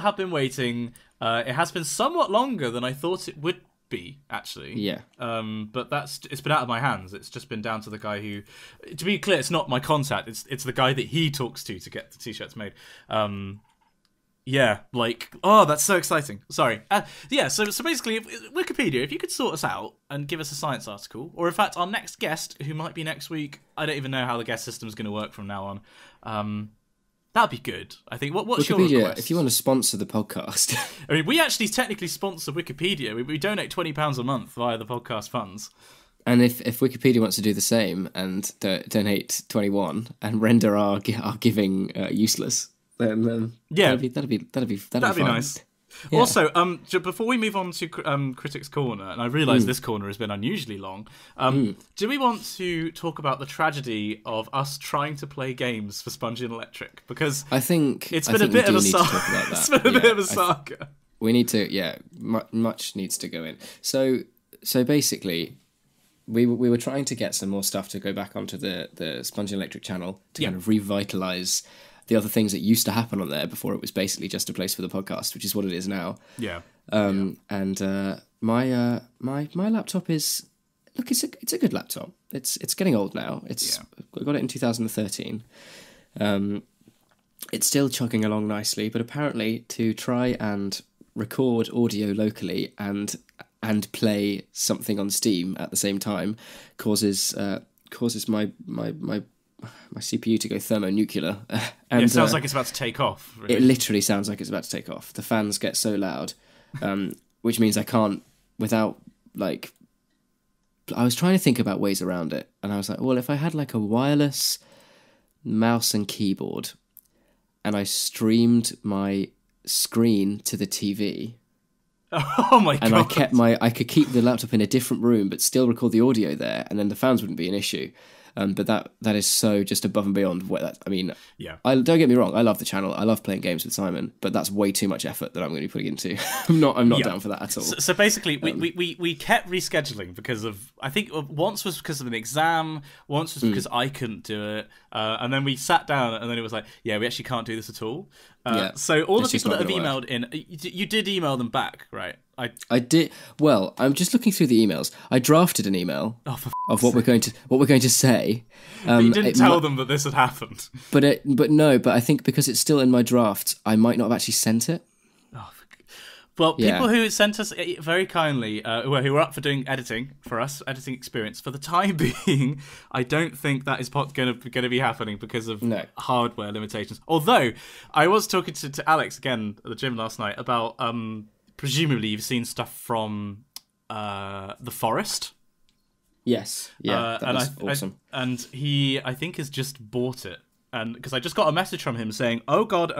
Speaker 1: have been waiting. It has been somewhat longer than I thought it would be, actually. Yeah. But it's been out of my hands. It's just been down to the guy who, to be clear, it's not my contact. It's the guy that he talks to get the T-shirts made. Yeah, that's so exciting. Sorry. So basically, Wikipedia, if you could sort us out and give us a science article, or in fact, our next guest, who might be next week, I don't even know how the guest system is going to work from now on, that'd be good. I think. What's your request?
Speaker 2: If you want to sponsor the podcast.
Speaker 1: I mean, we actually technically sponsor Wikipedia. We donate £20 a month via the podcast funds.
Speaker 2: And if Wikipedia wants to do the same and donate 21 and render our giving useless, then that'd be fun.
Speaker 1: Nice. Yeah. Also, before we move on to Critics Corner, and I realise this corner has been unusually long, do we want to talk about the tragedy of us trying to play games for Spongy and Electric? Because
Speaker 2: I think
Speaker 1: it's been a bit of a saga. It's been a bit of a saga.
Speaker 2: We need to, much needs to go in. So basically, we were trying to get some more stuff to go back onto the Spongy and Electric channel to kind of revitalise the other things that used to happen on there before it was basically just a place for the podcast, which is what it is now. Yeah. And my laptop is, look, it's a good laptop. It's getting old now. I got it in 2013. It's still chugging along nicely, but apparently to try and record audio locally and play something on Steam at the same time causes my CPU to go thermonuclear. And
Speaker 1: it sounds like it's about to take off. Really.
Speaker 2: It literally sounds like it's about to take off. The fans get so loud. which means I can't without like. I was trying to think about ways around it, and I was like, well, if I had like a wireless mouse and keyboard, and I streamed my screen to the TV.
Speaker 1: Oh my god!
Speaker 2: And I could keep the laptop in a different room, but still record the audio there, and then the fans wouldn't be an issue. But that is so just above and beyond what that. I mean,
Speaker 1: yeah.
Speaker 2: Don't get me wrong. I love the channel. I love playing games with Simon, but that's way too much effort that I'm going to be putting into. I'm not down for that at all.
Speaker 1: So basically, we kept rescheduling because of, I think once was because of an exam, once was because I couldn't do it, and then we sat down, and then it was like, yeah, we actually can't do this at all. So all the people that have emailed in, you did email them back, right?
Speaker 2: I did. Well, I'm just looking through the emails. I drafted an email of what we're going to say.
Speaker 1: But you didn't tell them that this had happened.
Speaker 2: But I think because it's still in my draft, I might not have actually sent it.
Speaker 1: Well, people who sent us very kindly, who were up for doing editing for us, editing experience, for the time being, I don't think that is going to be happening because of hardware limitations. Although, I was talking to Alex again at the gym last night about, presumably you've seen stuff from The Forest.
Speaker 2: Yes, yeah, that was awesome.
Speaker 1: And he, I think, has just bought it. And because I just got a message from him saying, oh god,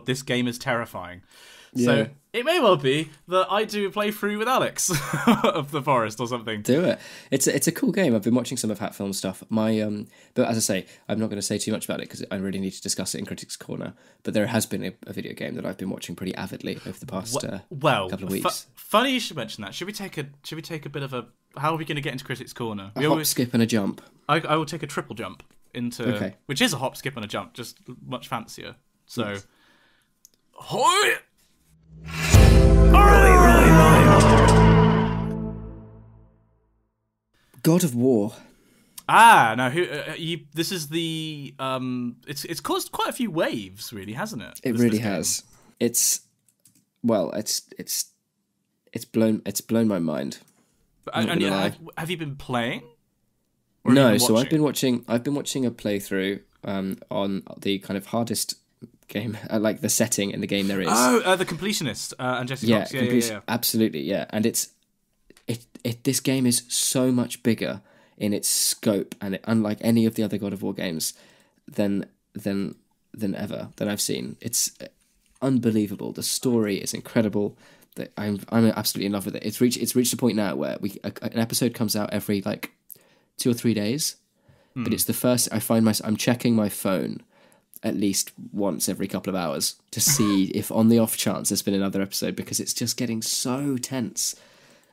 Speaker 1: this game is terrifying. Yeah. So it may well be that I do a playthrough with Alex of The Forest or something.
Speaker 2: Do it. It's a cool game. I've been watching some of Hat Film stuff. But as I say, I'm not going to say too much about it because I really need to discuss it in Critics Corner. But there has been a video game that I've been watching pretty avidly over the past couple of weeks.
Speaker 1: Funny you should mention that. Should we take a bit of a? How are we going to get into Critics Corner?
Speaker 2: A hop, skip, and a jump.
Speaker 1: I will take a triple jump into which is a hop, skip, and a jump, just much fancier. So, hoi!
Speaker 2: God of War.
Speaker 1: Now who this is the it's caused quite a few waves, really, hasn't it?
Speaker 2: It really has. It's blown my mind.
Speaker 1: And have you been playing?
Speaker 2: No, so I've been watching a playthrough on the kind of hardest game, like the setting in the game there is.
Speaker 1: The Completionist and Jesse Cox. Yeah,
Speaker 2: absolutely, yeah. And this game is so much bigger in its scope, and unlike any of the other God of War games, than I've seen. It's unbelievable. The story is incredible. I'm absolutely in love with it. It's reached a point now where an episode comes out every like 2 or 3 days, but it's the first I'm checking my phone at least once every couple of hours to see if on the off chance there's been another episode, because it's just getting so tense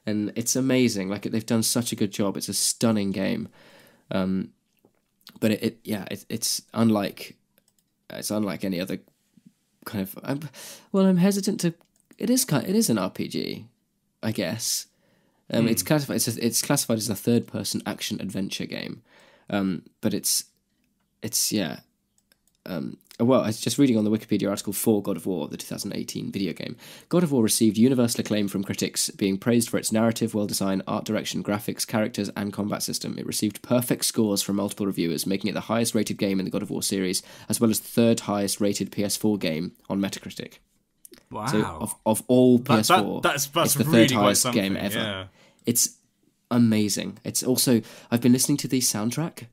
Speaker 2: and it's amazing. Like they've done such a good job. It's a stunning game, but it's unlike any other kind of. I'm hesitant to. It is an RPG, I guess. It's classified as a third-person action adventure game, but it's. I was just reading on the Wikipedia article for God of War, the 2018 video game. God of War received universal acclaim from critics, being praised for its narrative, world design, art direction, graphics, characters, and combat system. It received perfect scores from multiple reviewers, making it the highest-rated game in the God of War series, as well as the third highest-rated PS4 game on Metacritic.
Speaker 1: Wow!
Speaker 2: So of all PS4,
Speaker 1: that's
Speaker 2: it's the
Speaker 1: really
Speaker 2: third highest game ever.
Speaker 1: Yeah.
Speaker 2: It's amazing. It's also, I've been listening to the soundtrack.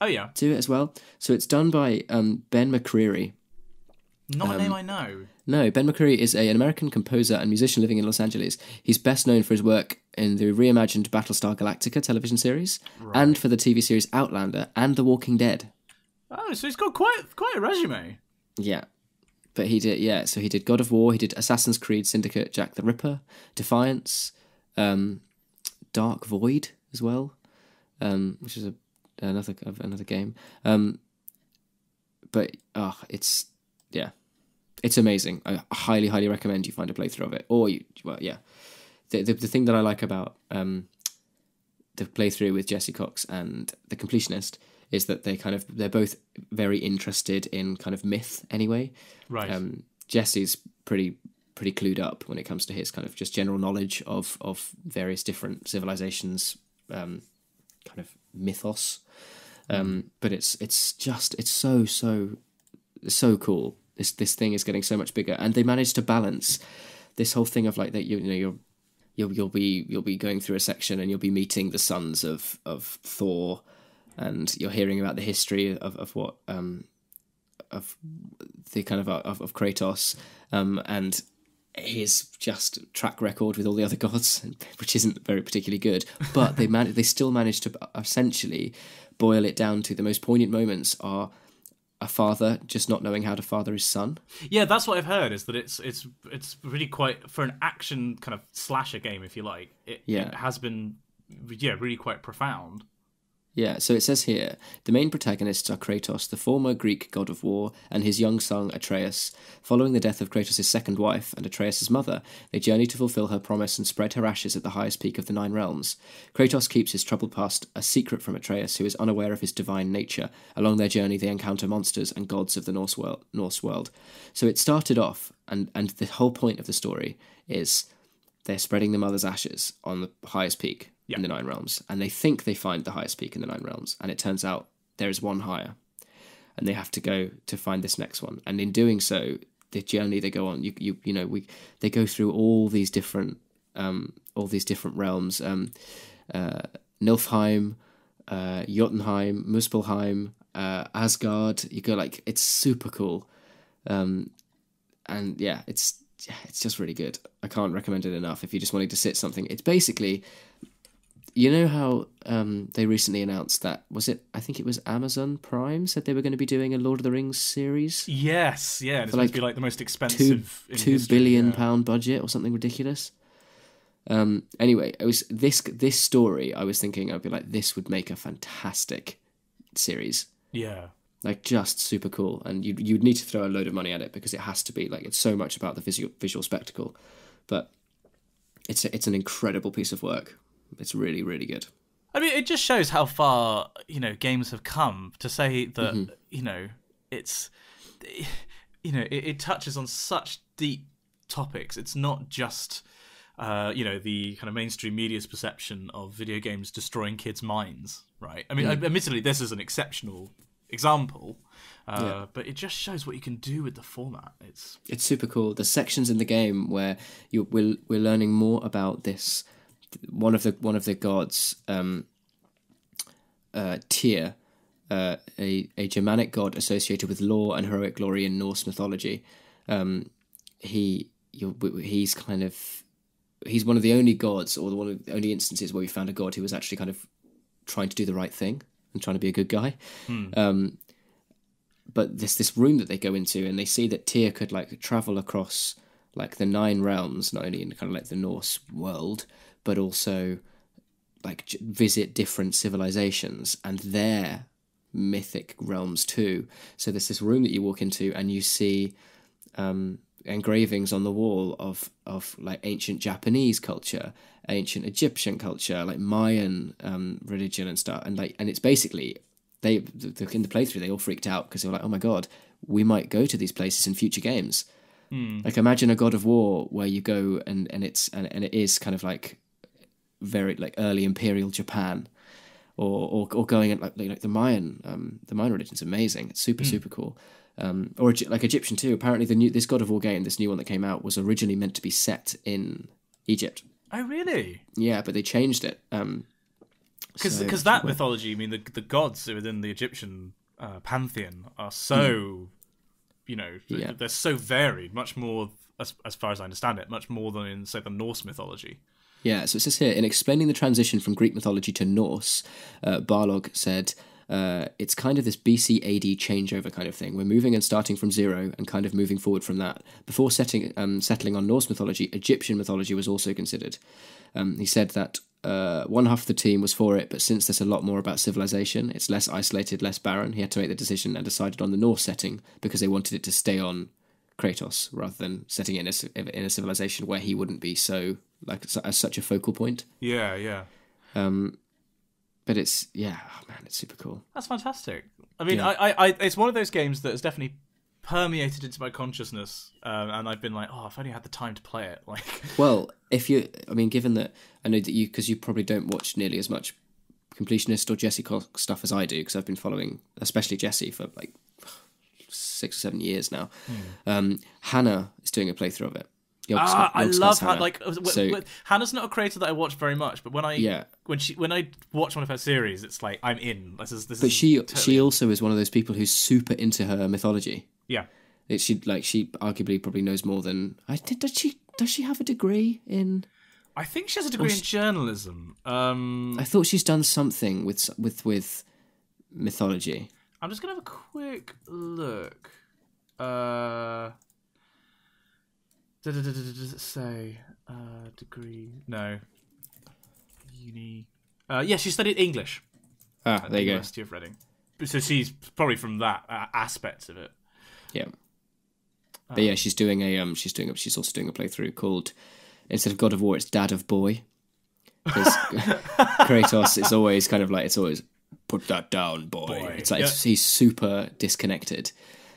Speaker 1: Oh yeah,
Speaker 2: to it as well. So it's done by Ben McCreary.
Speaker 1: Not a name I know.
Speaker 2: No, Ben McCreary is an American composer and musician living in Los Angeles. He's best known for his work in the reimagined Battlestar Galactica television series, and for the TV series Outlander and The Walking Dead.
Speaker 1: Oh, so he's got quite a resume.
Speaker 2: Yeah. But he did, so he did God of War, he did Assassin's Creed Syndicate, Jack the Ripper, Defiance, Dark Void as well, which is another game. But it's amazing. I highly recommend you find a playthrough of it. Or the thing that I like about the playthrough with Jesse Cox and the Completionist is that they're both very interested in kind of myth anyway.
Speaker 1: Right.
Speaker 2: Jesse's pretty clued up when it comes to his kind of just general knowledge of various different civilizations, kind of mythos. But it's so cool. This thing is getting so much bigger, and they managed to balance this whole thing of like that you'll be going through a section and you'll be meeting the sons of Thor, and you're hearing about the history of what of the kind of Kratos, and his just track record with all the other gods, which isn't very particularly good, but they still managed to essentially boil it down to the most poignant moments are a father just not knowing how to father his son.
Speaker 1: Yeah, that's what I've heard, is that it's really quite, for an action kind of slasher game, if you like, it has been really quite profound.
Speaker 2: Yeah, so it says here, the main protagonists are Kratos, the former Greek god of war, and his young son Atreus. Following the death of Kratos' second wife and Atreus' mother, they journey to fulfill her promise and spread her ashes at the highest peak of the Nine Realms. Kratos keeps his troubled past a secret from Atreus, who is unaware of his divine nature. Along their journey, they encounter monsters and gods of the Norse world. So it started off, and the whole point of the story is they're spreading the mother's ashes on the highest peak. In the Nine Realms, and they think they find the highest peak in the Nine Realms, and it turns out there is one higher, and they have to go to find this next one. And in doing so, the journey they go on, they go through all these different realms, Nilfheim, Jotunheim, Muspelheim, Asgard. You go like, it's super cool, and yeah, it's just really good. I can't recommend it enough if you just wanted to sit something. It's basically. You know how they recently announced that, I think it was Amazon Prime said they were going to be doing a Lord of the Rings series?
Speaker 1: Yes, yeah. It's supposed to be like the most expensive
Speaker 2: £2 billion pound budget or something ridiculous. Anyway, it was this story, I was thinking, I'd be like, this would make a fantastic series.
Speaker 1: Yeah.
Speaker 2: Like, just super cool. And you'd need to throw a load of money at it because it has to be, like, it's so much about the visual spectacle. But it's an incredible piece of work. It's really, really good.
Speaker 1: I mean, it just shows how far, games have come, to say that, it's, it touches on such deep topics. It's not just, the kind of mainstream media's perception of video games destroying kids' minds, right? I mean, admittedly, this is an exceptional example, but it just shows what you can do with the format. It's
Speaker 2: super cool. The sections in the game where we're learning more about this. One of the gods, Tyr, a Germanic god associated with law and heroic glory in Norse mythology. He's one of the only gods, or one of the only instances where we found a god who was actually kind of trying to do the right thing and trying to be a good guy. But this room that they go into, and they see that Tyr could like travel across like the Nine Realms, not only in kind of like the Norse world, but also like visit different civilizations and their mythic realms too. So there's this room that you walk into and you see engravings on the wall of like ancient Japanese culture, ancient Egyptian culture, like Mayan religion and stuff. And it's basically in the playthrough they all freaked out because they were like, oh my god, we might go to these places in future games. Like imagine a God of War where you go and it is kind of like very like early imperial Japan, or going at like the Mayan religion's amazing. It's super cool. Or like Egyptian too. Apparently this God of War game, this new one that came out, was originally meant to be set in Egypt.
Speaker 1: Oh really?
Speaker 2: Yeah, but they changed it.
Speaker 1: Because that mythology, I mean, the gods within the Egyptian pantheon are so. They're so varied, much more, as far as I understand it, much more than in, say, the Norse mythology.
Speaker 2: Yeah, so it says here, in explaining the transition from Greek mythology to Norse, Barlog said, it's kind of this BC AD changeover kind of thing. We're moving and starting from zero and kind of moving forward from that. Before settling on Norse mythology, Egyptian mythology was also considered. He said that one half of the team was for it, but since there's a lot more about civilization, it's less isolated, less barren, he had to make the decision and decided on the Norse setting because they wanted it to stay on Kratos rather than setting it in a civilization where he wouldn't be so like as such a focal point.
Speaker 1: Yeah.
Speaker 2: But it's it's super cool.
Speaker 1: That's fantastic. I mean, I it's one of those games that has definitely permeated into my consciousness, and I've been like, oh, if I only had the time to play it. Like,
Speaker 2: well, given that I know that because you probably don't watch nearly as much completionist or Jesse Cox stuff as I do, because I've been following especially Jesse for like 6 or 7 years now. Hannah is doing a playthrough of it.
Speaker 1: I love
Speaker 2: Hannah.
Speaker 1: like Hannah's not a creator that I watch very much, but when I watch one of her series, it's like I'm in.
Speaker 2: She also is one of those people who's super into her mythology.
Speaker 1: Yeah,
Speaker 2: she arguably probably knows more than I did. Does she have a degree in?
Speaker 1: I think she has a degree in journalism.
Speaker 2: I thought she's done something with mythology.
Speaker 1: I'm just gonna have a quick look. Does it say degree? No. Uni. Yeah, she studied English.
Speaker 2: There you go.
Speaker 1: University of Reading. So she's probably from that aspect of it.
Speaker 2: Yeah. But yeah, she's also doing a playthrough called, instead of God of War, it's Dad of Boy. Because Kratos is always kind of like, it's always put that down, boy. It's like he's super disconnected.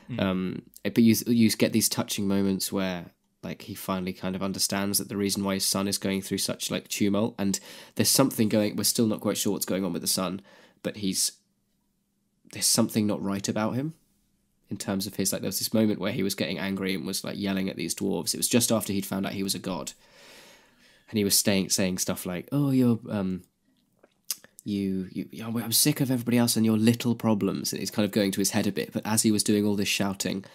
Speaker 2: But you get these touching moments where like he finally kind of understands that the reason why his son is going through such like tumult, and there's something going. We're still not quite sure what's going on with the son, but there's something not right about him. In terms of his, like, there was this moment where he was getting angry and was like yelling at these dwarves. It was just after he'd found out he was a god, and he was saying stuff like, "Oh, I'm sick of everybody else and your little problems." And he's kind of going to his head a bit. But as he was doing all this shouting,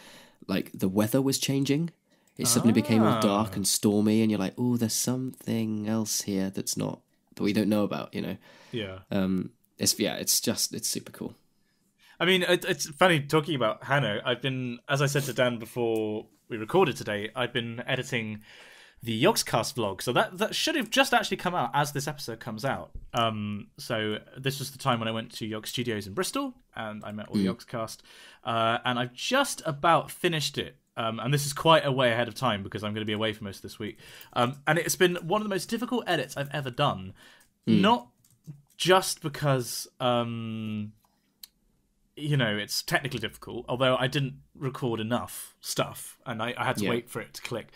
Speaker 2: like the weather was changing. It suddenly became all dark and stormy, and you're like, "Oh, there's something else here that we don't know about," you know?
Speaker 1: Yeah.
Speaker 2: It's super cool.
Speaker 1: I mean, it's funny talking about Hannah. As I said to Dan before we recorded today, I've been editing the Yogscast vlog, so that should have just actually come out as this episode comes out. So this was the time when I went to Yog Studios in Bristol, and I met all the Yogscast, and I've just about finished it. And this is quite a way ahead of time because I'm going to be away for most of this week. And it's been one of the most difficult edits I've ever done. Not just because it's technically difficult, although I didn't record enough stuff and I had to wait for it to click.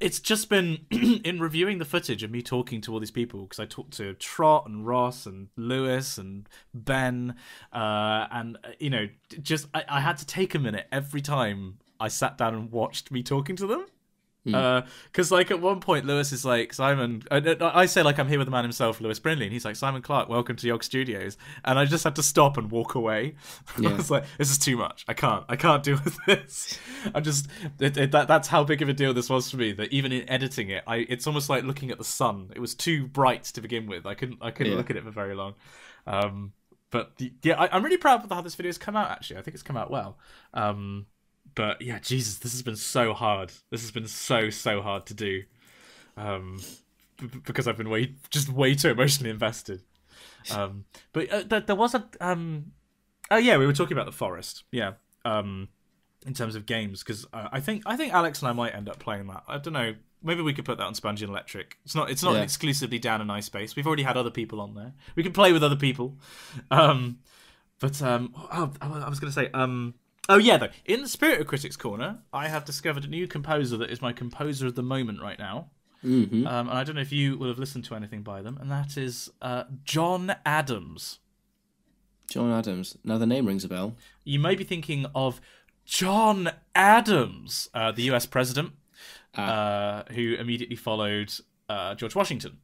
Speaker 1: It's just been in reviewing the footage of me talking to all these people, because I talked to Trot and Ross and Lewis and Ben, and I had to take a minute every time I sat down and watched me talking to them. Because like at one point Lewis is like, Simon, I say like I'm here with the man himself, Lewis Brindley, and he's like, Simon Clark, welcome to Yog Studios, and I just had to stop and walk away. I was like, this is too much. I can't deal with this. I'm just that's how big of a deal this was for me, that even in editing it, it's almost like looking at the sun. It was too bright to begin with. I couldn't look at it for very long. But I'm really proud of how this video's come out. Actually, I think it's come out well. But yeah, Jesus, this has been so hard. This has been so hard to do, because I've been way too emotionally invested. But there was we were talking about the forest. Yeah, in terms of games, because I think Alex and I might end up playing that. I don't know. Maybe we could put that on Spongy and Electric. It's not exclusively Dan and iSpace. We've already had other people on there. We can play with other people. I was going to say. Oh yeah, though. In the spirit of Critics Corner, I have discovered a new composer that is my composer of the moment right now. And I don't know if you will have listened to anything by them, and that is John Adams.
Speaker 2: John Adams. Now the name rings a bell.
Speaker 1: You may be thinking of John Adams, the US president, who immediately followed George Washington,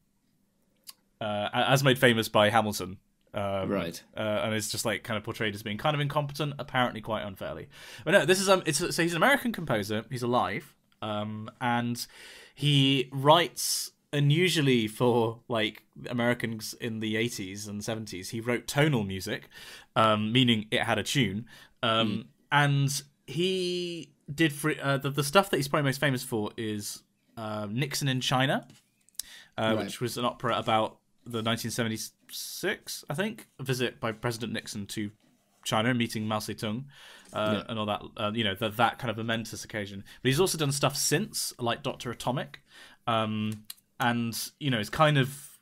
Speaker 1: as made famous by Hamilton.
Speaker 2: Right.
Speaker 1: And it's just like kind of portrayed as being kind of incompetent, apparently quite unfairly. But no, this is so he's an American composer. He's alive, and he writes unusually for like Americans in the 80s and 70s. He wrote tonal music, meaning it had a tune, and he did for the stuff that he's probably most famous for is Nixon in China, which was an opera about the 1976, I think, a visit by President Nixon to China, meeting Mao Zedong, and all that, that kind of momentous occasion. But he's also done stuff since, like Dr. Atomic, and, it's kind of,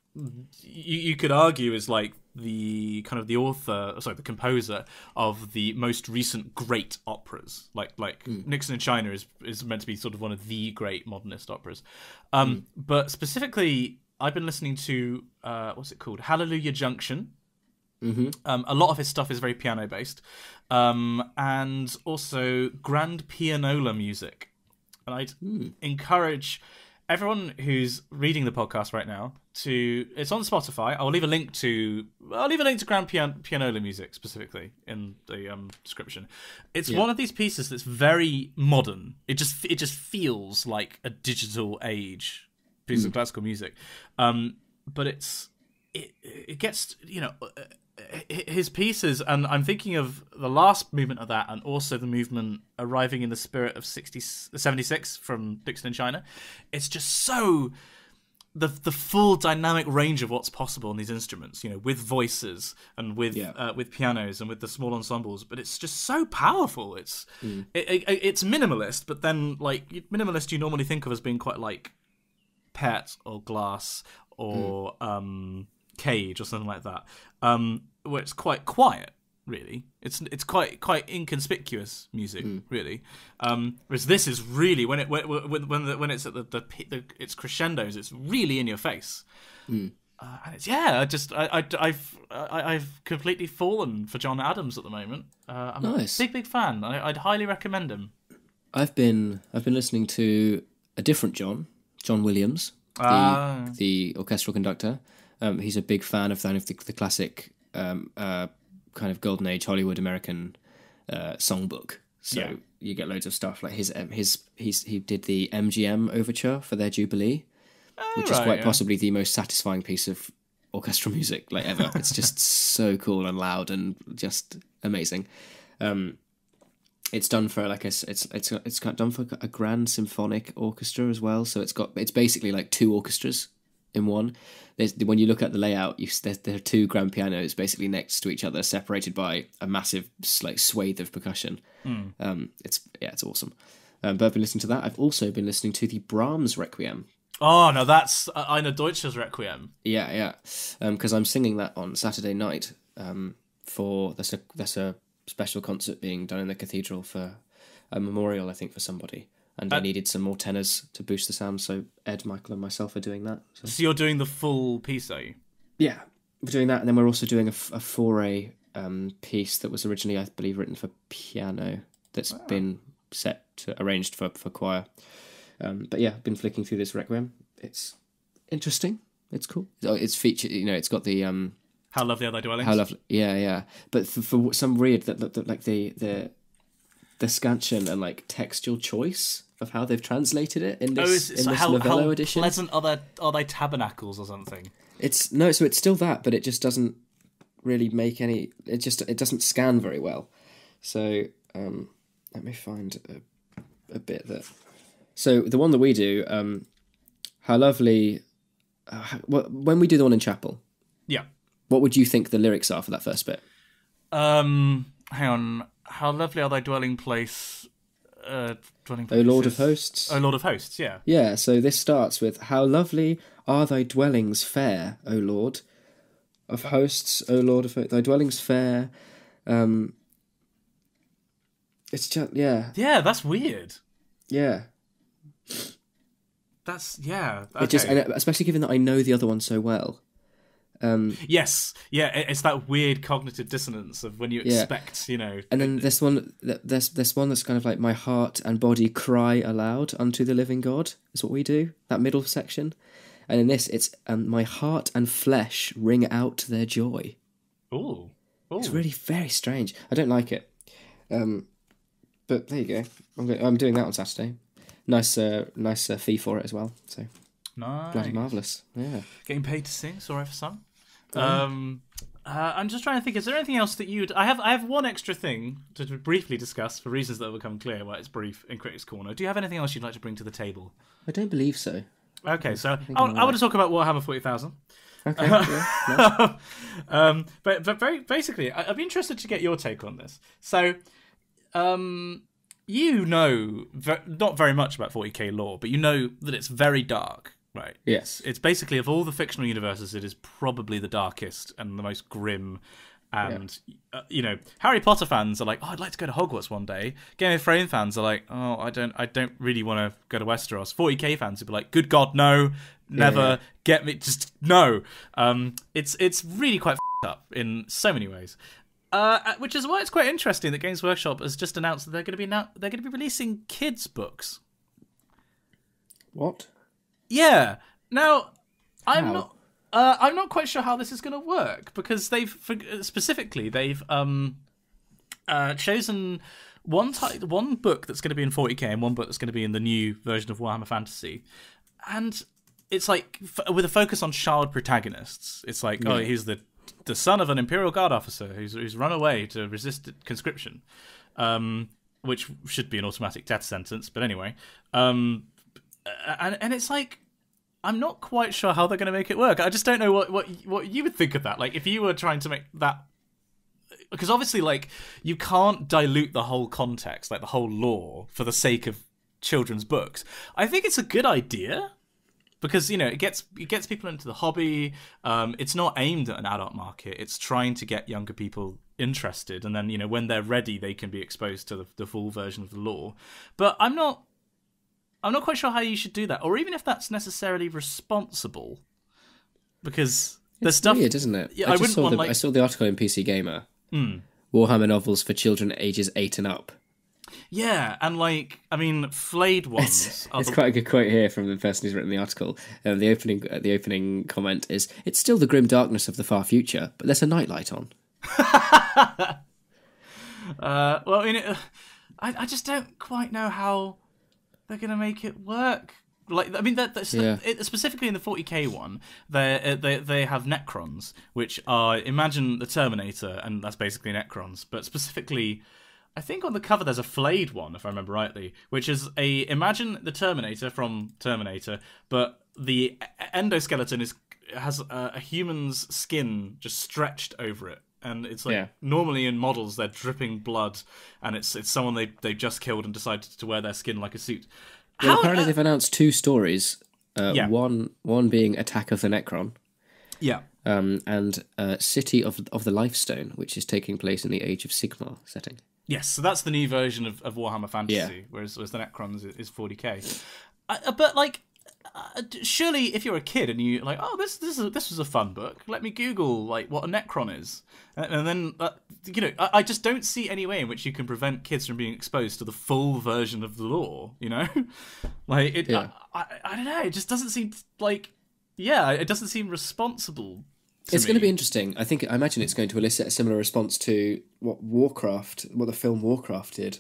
Speaker 1: you could argue is like the kind of the composer of the most recent great operas. Like Nixon in China is meant to be sort of one of the great modernist operas. But specifically, I've been listening to, what's it called? Hallelujah Junction. A lot of his stuff is very piano-based. And also Grand Pianola music. And I'd encourage everyone who's reading the podcast right now, it's on Spotify. I'll leave a link to Grand Pianola music specifically in the description. It's one of these pieces that's very modern. It just feels like a digital age piece of classical music, but it gets, you know, his pieces, and I'm thinking of the last movement of that, and also the movement arriving in the spirit of 76 from Dixon in China. It's just so the full dynamic range of what's possible in these instruments, you know, with voices and with pianos and with the small ensembles. But it's just so powerful. It's it's minimalist, but then like minimalist you normally think of as being quite like Pet or Glass or Cage or something like that, where it's quite quiet. Really, it's quite inconspicuous music. Really, whereas this is really when it's at the its crescendos, it's really in your face. And it's I've completely fallen for John Adams at the moment. I'm a big fan. I'd highly recommend him.
Speaker 2: I've been listening to a different John Williams, the orchestral conductor. He's a big fan of the classic kind of golden age Hollywood American songbook. So you get loads of stuff like he did the MGM overture for their Jubilee, which is quite possibly the most satisfying piece of orchestral music like ever. It's just so cool and loud and just amazing. It's done for like it's done for a grand symphonic orchestra as well. So it's basically like two orchestras in one. When you look at the layout, there are two grand pianos basically next to each other, separated by a massive like swathe of percussion. It's awesome. But I've been listening to that. I've also been listening to the Brahms Requiem.
Speaker 1: Oh no, that's Eine Deutsches Requiem.
Speaker 2: Yeah. Because I'm singing that on Saturday night. There's a special concert being done in the cathedral for a memorial, I think, for somebody. And I needed some more tenors to boost the sound, so Ed, Michael, and myself are doing that.
Speaker 1: So you're doing the full piece, are you?
Speaker 2: Yeah, we're doing that, and then we're also doing a foray piece that was originally, I believe, written for piano that's been arranged for choir. But yeah, I've been flicking through this Requiem. It's interesting. It's cool. It's featured, you know, it's got the...
Speaker 1: How Lovely Are Thy Dwellings?
Speaker 2: How lovely, yeah. But for some weird, that like the scansion and like textual choice of how they've translated it in this Novello edition.
Speaker 1: How pleasant are they tabernacles or something?
Speaker 2: So it's still that, but it just doesn't really make any. It doesn't scan very well. So let me find a bit that. So the one that we do, how lovely. When we do the one in chapel, what would you think the lyrics are for that first bit?
Speaker 1: Hang on. How lovely are thy dwelling place?
Speaker 2: O Lord of Hosts.
Speaker 1: O Lord of Hosts, yeah.
Speaker 2: Yeah, so this starts with, how lovely are thy dwellings fair, O Lord of Hosts, O Lord of Hosts. Thy dwellings fair. It's just, yeah.
Speaker 1: Yeah, that's weird.
Speaker 2: Yeah.
Speaker 1: That's, yeah. Okay.
Speaker 2: It just, and especially given that I know the other one so well.
Speaker 1: Yes, yeah, it's that weird cognitive dissonance of when you expect, you know.
Speaker 2: And then this one that's kind of like, my heart and body cry aloud unto the living God is what we do. That middle section, and in this it's my heart and flesh ring out their joy.
Speaker 1: Ooh.
Speaker 2: It's really very strange. I don't like it, but there you go. I'm doing that on Saturday. Nice fee for it as well. So.
Speaker 1: Nice.
Speaker 2: Bloody marvellous. Yeah.
Speaker 1: Getting paid to sing, sorry for some. I'm just trying to think, is there anything else that you'd... I have one extra thing to briefly discuss for reasons that will become clear why it's brief in Critics' Corner. Do you have anything else you'd like to bring to the table?
Speaker 2: I don't believe so.
Speaker 1: Okay, so I want to talk about Warhammer 40,000.
Speaker 2: Okay. Yeah, no.
Speaker 1: But very basically, I'd be interested to get your take on this. So, you know not very much about 40k lore, but you know that it's very dark. Right.
Speaker 2: Yes.
Speaker 1: It's basically, of all the fictional universes, it is probably the darkest and the most grim. And, you know, Harry Potter fans are like, oh, I'd like to go to Hogwarts one day. Game of Thrones fans are like, oh, I don't really want to go to Westeros. 40k fans would be like, good God, no, never, get me, just no. It's really quite f***ed up in so many ways. Which is why it's quite interesting that Games Workshop has just announced that they're going to be releasing kids' books.
Speaker 2: What?
Speaker 1: Yeah. Now, I'm
Speaker 2: How?
Speaker 1: I'm not quite sure how this is going to work because they've chosen one book that's going to be in 40k and one book that's going to be in the new version of Warhammer Fantasy, and it's like with a focus on child protagonists. It's like, oh, he's the son of an Imperial Guard officer who's run away to resist conscription, which should be an automatic death sentence. But anyway, and it's like, I'm not quite sure how they're going to make it work. I just don't know what you would think of that. Like, if you were trying to make that, because obviously, like, you can't dilute the whole context, like the whole lore, for the sake of children's books. I think it's a good idea because, you know, it gets people into the hobby. It's not aimed at an adult market. It's trying to get younger people interested, and then, you know, when they're ready, they can be exposed to the full version of the lore. But I'm not quite sure how you should do that, or even if that's necessarily responsible, because there's stuff.
Speaker 2: Weird, isn't it?
Speaker 1: Yeah,
Speaker 2: I saw the article in PC Gamer. Warhammer novels for children ages 8 and up.
Speaker 1: Yeah, and like, I mean, flayed ones.
Speaker 2: It's quite a good quote here from the person who's written the article. The opening comment is, "It's still the grim darkness of the far future, but there's a nightlight on."
Speaker 1: Well, I mean, I just don't quite know how they're going to make it work. Like, I mean, specifically in the 40k one, they have Necrons, which are, imagine the Terminator, and that's basically Necrons. But specifically, I think on the cover there's a flayed one, if I remember rightly, which is imagine the Terminator from Terminator, but the endoskeleton has a human's skin just stretched over it. And it's like, normally in models they're dripping blood, and it's someone they just killed and decided to wear their skin like a suit.
Speaker 2: Well, apparently they've announced 2 stories. One being Attack of the Necron. Yeah. And City of the Lifestone, which is taking place in the Age of Sigmar setting.
Speaker 1: Yes, so that's the new version of Warhammer Fantasy, whereas the Necrons is 40k. But like, surely if you're a kid and you like, oh, this was a fun book, let me Google like what a Necron is, and then you know, I just don't see any way in which you can prevent kids from being exposed to the full version of the lore. You know, like it. Yeah. I don't know. It just doesn't seem like. Yeah, it doesn't seem responsible.
Speaker 2: It's going to be interesting. I imagine it's going to elicit a similar response to what the film Warcraft did.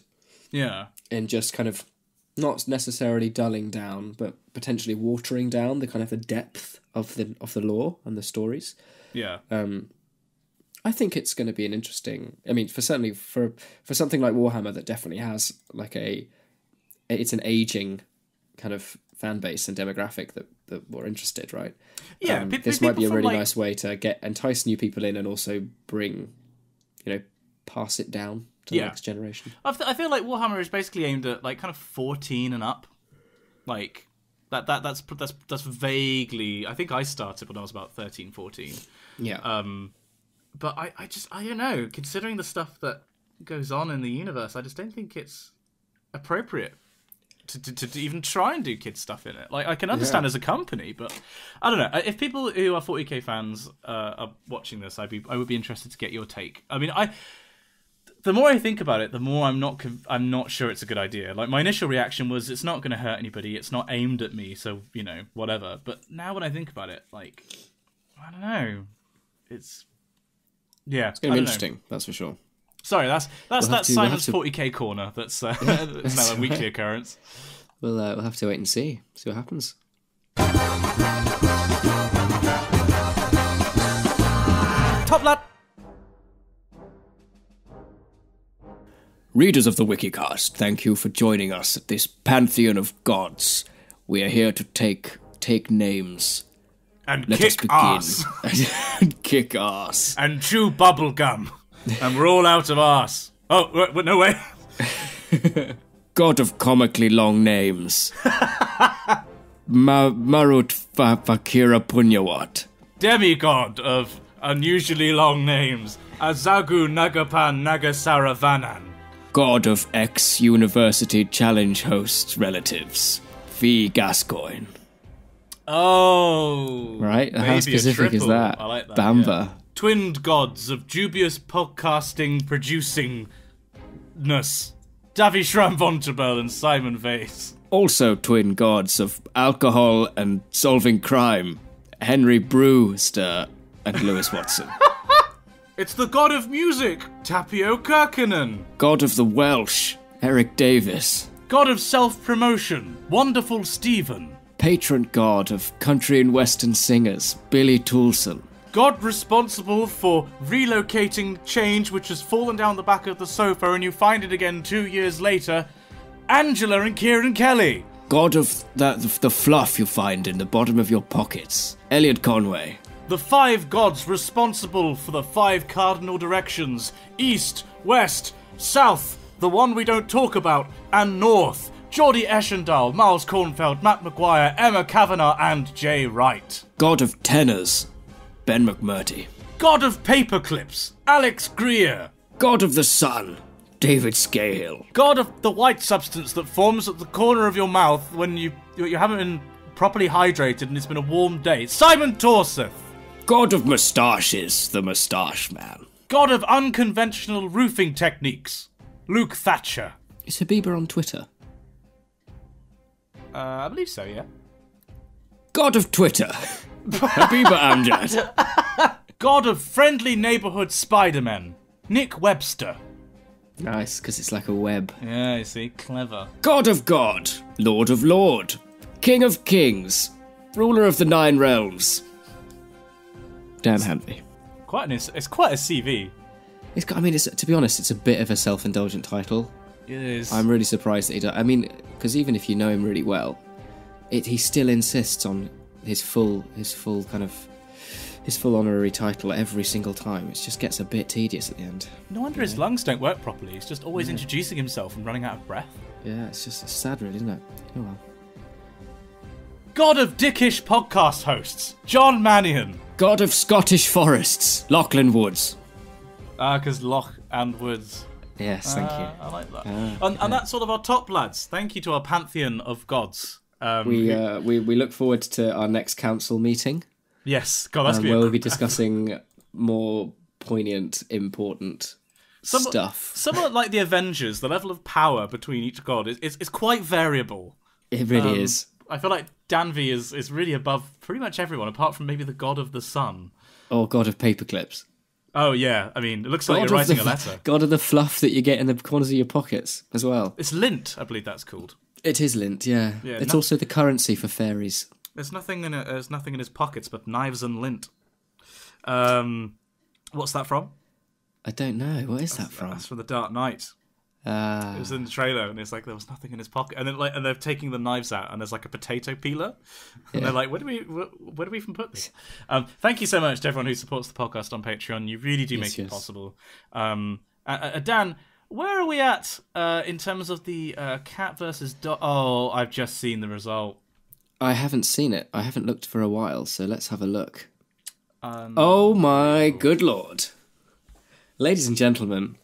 Speaker 1: Yeah.
Speaker 2: In just kind of not necessarily dulling down, but potentially watering down the kind of the depth of the lore and the stories.
Speaker 1: Yeah.
Speaker 2: I think it's going to be an interesting. I mean, for something like Warhammer that definitely has like it's an aging kind of fan base and demographic that were interested, right?
Speaker 1: Yeah.
Speaker 2: This might be a really nice way to entice new people in and also bring, pass it down to the next generation.
Speaker 1: I feel like Warhammer is basically aimed at like kind of 14 and up. Like that's vaguely. I think I started when I was about 13, 14.
Speaker 2: Yeah.
Speaker 1: But I don't know. Considering the stuff that goes on in the universe, I just don't think it's appropriate to even try and do kids stuff in it. Like, I can understand as a company, but I don't know. If people who are 40k fans are watching this, I would be interested to get your take. I mean, the more I think about it, the more I'm not sure it's a good idea. Like, my initial reaction was, it's not going to hurt anybody. It's not aimed at me, so whatever. But now when I think about it, like, I don't know. It's going
Speaker 2: to be interesting. That's for sure.
Speaker 1: Sorry, that's Simon's 40k corner. That's now a weekly occurrence.
Speaker 2: We'll have to wait and see what happens.
Speaker 1: Top lad.
Speaker 2: Readers of the Wikicast, thank you for joining us at this pantheon of gods. We are here to take names.
Speaker 1: And let kick ass.
Speaker 2: And kick ass.
Speaker 1: And chew bubblegum. And roll out of arse. Oh, no way.
Speaker 2: God of comically long names. Marut Fakira Punyawat.
Speaker 1: Demigod of unusually long names. Azagu Nagapan Nagasaravanan.
Speaker 2: God of ex-university challenge hosts relatives. Fee Gascoigne.
Speaker 1: Oh.
Speaker 2: Right? How specific is that?
Speaker 1: I like that.
Speaker 2: Bamba.
Speaker 1: Yeah. Twinned gods of dubious podcasting producingness. Davy Schramm Vonterbell and Simon Vase.
Speaker 2: Also twin gods of alcohol and solving crime, Henry Brewster and Lewis Watson.
Speaker 1: It's the god of music, Tapio Kirkinen.
Speaker 2: God of the Welsh, Eric Davis.
Speaker 1: God of self-promotion, Wonderful Stephen.
Speaker 2: Patron god of country and western singers, Billy Toulson.
Speaker 1: God responsible for relocating change which has fallen down the back of the sofa and you find it again 2 years later, Angela and Kieran Kelly.
Speaker 2: God of the fluff you find in the bottom of your pockets, Elliot Conway.
Speaker 1: The 5 gods responsible for the 5 cardinal directions, east, west, south, the one we don't talk about, and north. Geordie Eschendahl, Miles Kornfeld, Matt Maguire, Emma Kavanagh, and Jay Wright.
Speaker 2: God of tenors, Ben McMurdy.
Speaker 1: God of paperclips, Alex Greer.
Speaker 2: God of the sun, David Scahill.
Speaker 1: God of the white substance that forms at the corner of your mouth when you haven't been properly hydrated and it's been a warm day, Simon Torseth.
Speaker 2: God of moustaches, the moustache man.
Speaker 1: God of unconventional roofing techniques, Luke Thatcher.
Speaker 2: Is Habiba on Twitter?
Speaker 1: I believe so, yeah.
Speaker 2: God of Twitter, Habiba Amjad.
Speaker 1: God of friendly neighbourhood Spider-Man, Nick Webster.
Speaker 2: Nice, because it's like a web.
Speaker 1: Yeah, you see, clever.
Speaker 2: God of God, Lord of Lord, King of Kings, Ruler of the Nine Realms. Dan Hanley.
Speaker 1: It's quite a CV.
Speaker 2: To be honest, it's a bit of a self-indulgent title.
Speaker 1: It is.
Speaker 2: I'm really surprised that he does. I mean, because even if you know him really well, he still insists on his full honorary title every single time. It just gets a bit tedious at the end.
Speaker 1: No wonder his lungs don't work properly. He's just always introducing himself and running out of breath.
Speaker 2: Yeah, it's sad, really, isn't it? Oh well.
Speaker 1: God of dickish podcast hosts, John Mannion.
Speaker 2: God of Scottish forests, Lachlan Woods.
Speaker 1: Because Loch and Woods.
Speaker 2: Yes, thank you.
Speaker 1: I like that. And that's sort of our top, lads. Thank you to our pantheon of gods.
Speaker 2: We look forward to our next council meeting.
Speaker 1: Yes, God, that's good.
Speaker 2: Where we'll be discussing more poignant, important stuff.
Speaker 1: Somewhat like the Avengers, the level of power between each god is quite variable.
Speaker 2: It really is.
Speaker 1: I feel like Danvi is really above pretty much everyone, apart from maybe the god of the sun.
Speaker 2: Or god of paperclips.
Speaker 1: Oh, yeah. I mean, it looks like you're writing a letter.
Speaker 2: God of the fluff that you get in the corners of your pockets as well.
Speaker 1: It's lint, I believe that's called.
Speaker 2: It is lint, yeah. It's also the currency for fairies.
Speaker 1: There's nothing in his pockets but knives and lint. What's that from?
Speaker 2: I don't know. What is that from?
Speaker 1: That's from The Dark Knight. It was in the trailer, and it's like there was nothing in his pocket, and then and they're taking the knives out, and there's like a potato peeler, and they're like, where do we even put this? Thank you so much to everyone who supports the podcast on Patreon. You really do make it possible. Dan, where are we at in terms of the cat versus dog? Oh, I've just seen the result.
Speaker 2: I haven't seen it. I haven't looked for a while, so let's have a look. Oh my good lord. Ladies and gentlemen,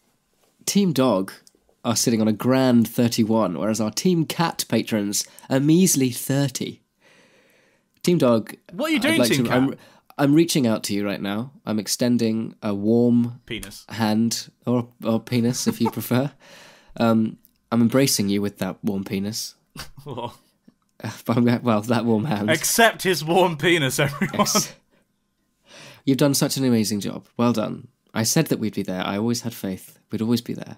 Speaker 2: Team Dog are sitting on a grand 31, whereas our Team Cat patrons a measly 30. Team Dog...
Speaker 1: What are you doing, Team Cat?
Speaker 2: I'm reaching out to you right now. I'm extending a warm...
Speaker 1: penis.
Speaker 2: ...hand, or penis, if you prefer. I'm embracing you with that warm penis. Well, that warm hand.
Speaker 1: Accept his warm penis, everyone. Yes.
Speaker 2: You've done such an amazing job. Well done. I said that we'd be there. I always had faith. We'd always be there.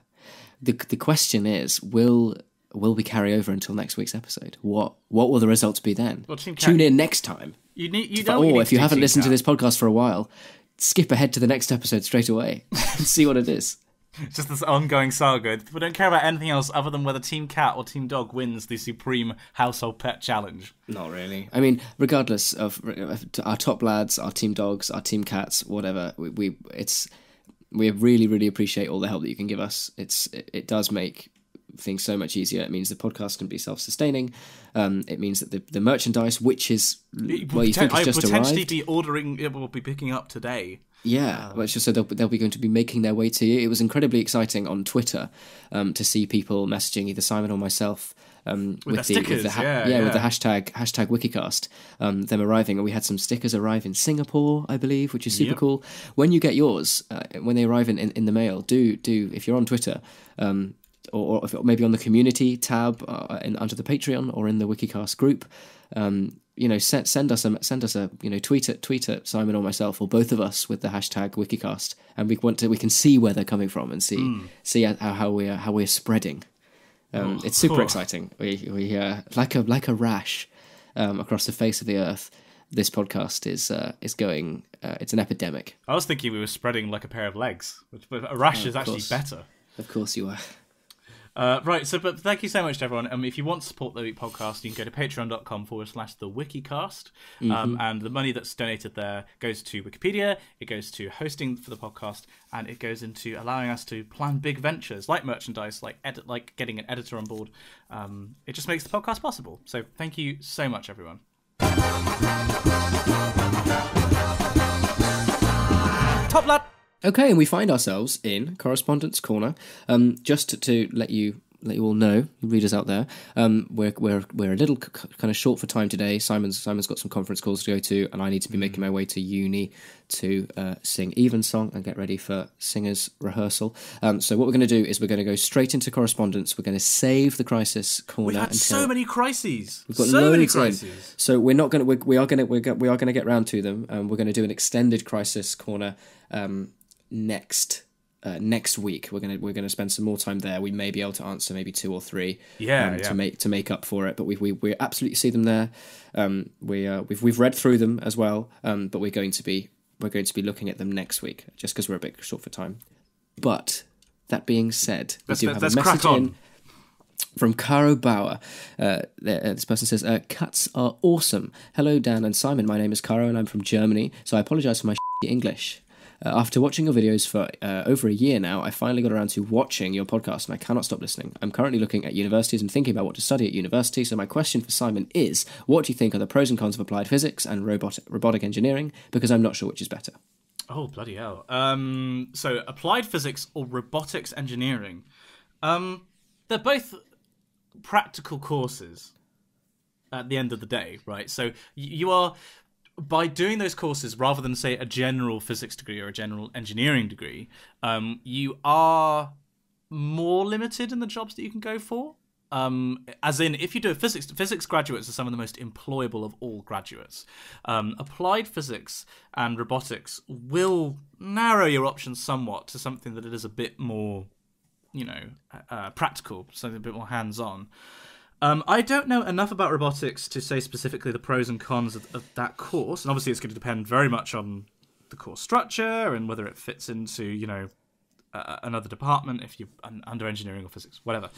Speaker 2: The question is, will we carry over until next week's episode? What will the results be then?
Speaker 1: Well,
Speaker 2: Tune in next time. If you haven't listened to this podcast for a while, skip ahead to the next episode straight away and see what it is.
Speaker 1: It's just this ongoing saga. We don't care about anything else other than whether Team Cat or Team Dog wins the Supreme Household Pet Challenge.
Speaker 2: Not really. I mean, regardless of our top lads, our Team Dogs, our Team Cats, whatever, we really, really appreciate all the help that you can give us. It does make things so much easier. It means the podcast can be self-sustaining. It means that the merchandise, which is you think it's just
Speaker 1: potentially
Speaker 2: arrived,
Speaker 1: we'll be picking up today.
Speaker 2: Yeah, well, it's just so they'll be going to be making their way to you. It was incredibly exciting on Twitter to see people messaging either Simon or myself with
Speaker 1: stickers,
Speaker 2: with the hashtag Wikicast, them arriving, and we had some stickers arrive in Singapore, I believe, which is super cool. When you get yours, when they arrive in the mail, do if you're on Twitter, or if maybe on the community tab under the Patreon or in the Wikicast group. Send us a tweet at Simon or myself or both of us with the hashtag Wikicast, and we can see where they're coming from and see how we're spreading. It's super exciting. We like a rash across the face of the earth. This podcast is going. It's an epidemic.
Speaker 1: I was thinking we were spreading like a pair of legs, but a rash is actually better.
Speaker 2: Of course you are.
Speaker 1: Right, but thank you so much to everyone. If you want to support the podcast, you can go to patreon.com/the Wikicast. And the money that's donated there goes to Wikipedia, it goes to hosting for the podcast, and it goes into allowing us to plan big ventures like merchandise, like getting an editor on board. It just makes the podcast possible. So thank you so much, everyone. Top lad.
Speaker 2: Okay, and we find ourselves in Correspondence Corner. Just to let you all know, readers out there, we're a little kind of short for time today. Simon's got some conference calls to go to, and I need to be making my way to uni to sing Evensong and get ready for singers rehearsal. So what we're going to do is we're going to go straight into correspondence. We're going to save the crisis corner.
Speaker 1: We've had so many crises.
Speaker 2: We've got so many crises. So we are going to get round to them. We're going to do an extended crisis corner. Next week we're gonna spend some more time there. We may be able to answer maybe 2 or 3 to make up for it, but we absolutely see them there. We've read through them as well, but we're going to be looking at them next week just because we're a bit short for time. But that being said, we do have a message in from Caro Bauer. This person says, cuts are awesome. Hello Dan and Simon, my name is Caro and I'm from Germany, so I apologise for my English. After watching your videos for over a year now, I finally got around to watching your podcast, and I cannot stop listening. I'm currently looking at universities and thinking about what to study at university, so my question for Simon is, what do you think are the pros and cons of applied physics and robotic engineering? Because I'm not sure which is better.
Speaker 1: Oh, bloody hell. So, applied physics or robotics engineering? They're both practical courses at the end of the day, right? So, you are... By doing those courses, rather than, say, a general physics degree or a general engineering degree, you are more limited in the jobs that you can go for. As in, if you do physics graduates are some of the most employable of all graduates. Applied physics and robotics will narrow your options somewhat to something that it is a bit more, practical, something a bit more hands-on. I don't know enough about robotics to say specifically the pros and cons of that course, and obviously it's going to depend very much on the course structure and whether it fits into, another department, if you're under engineering or physics, whatever.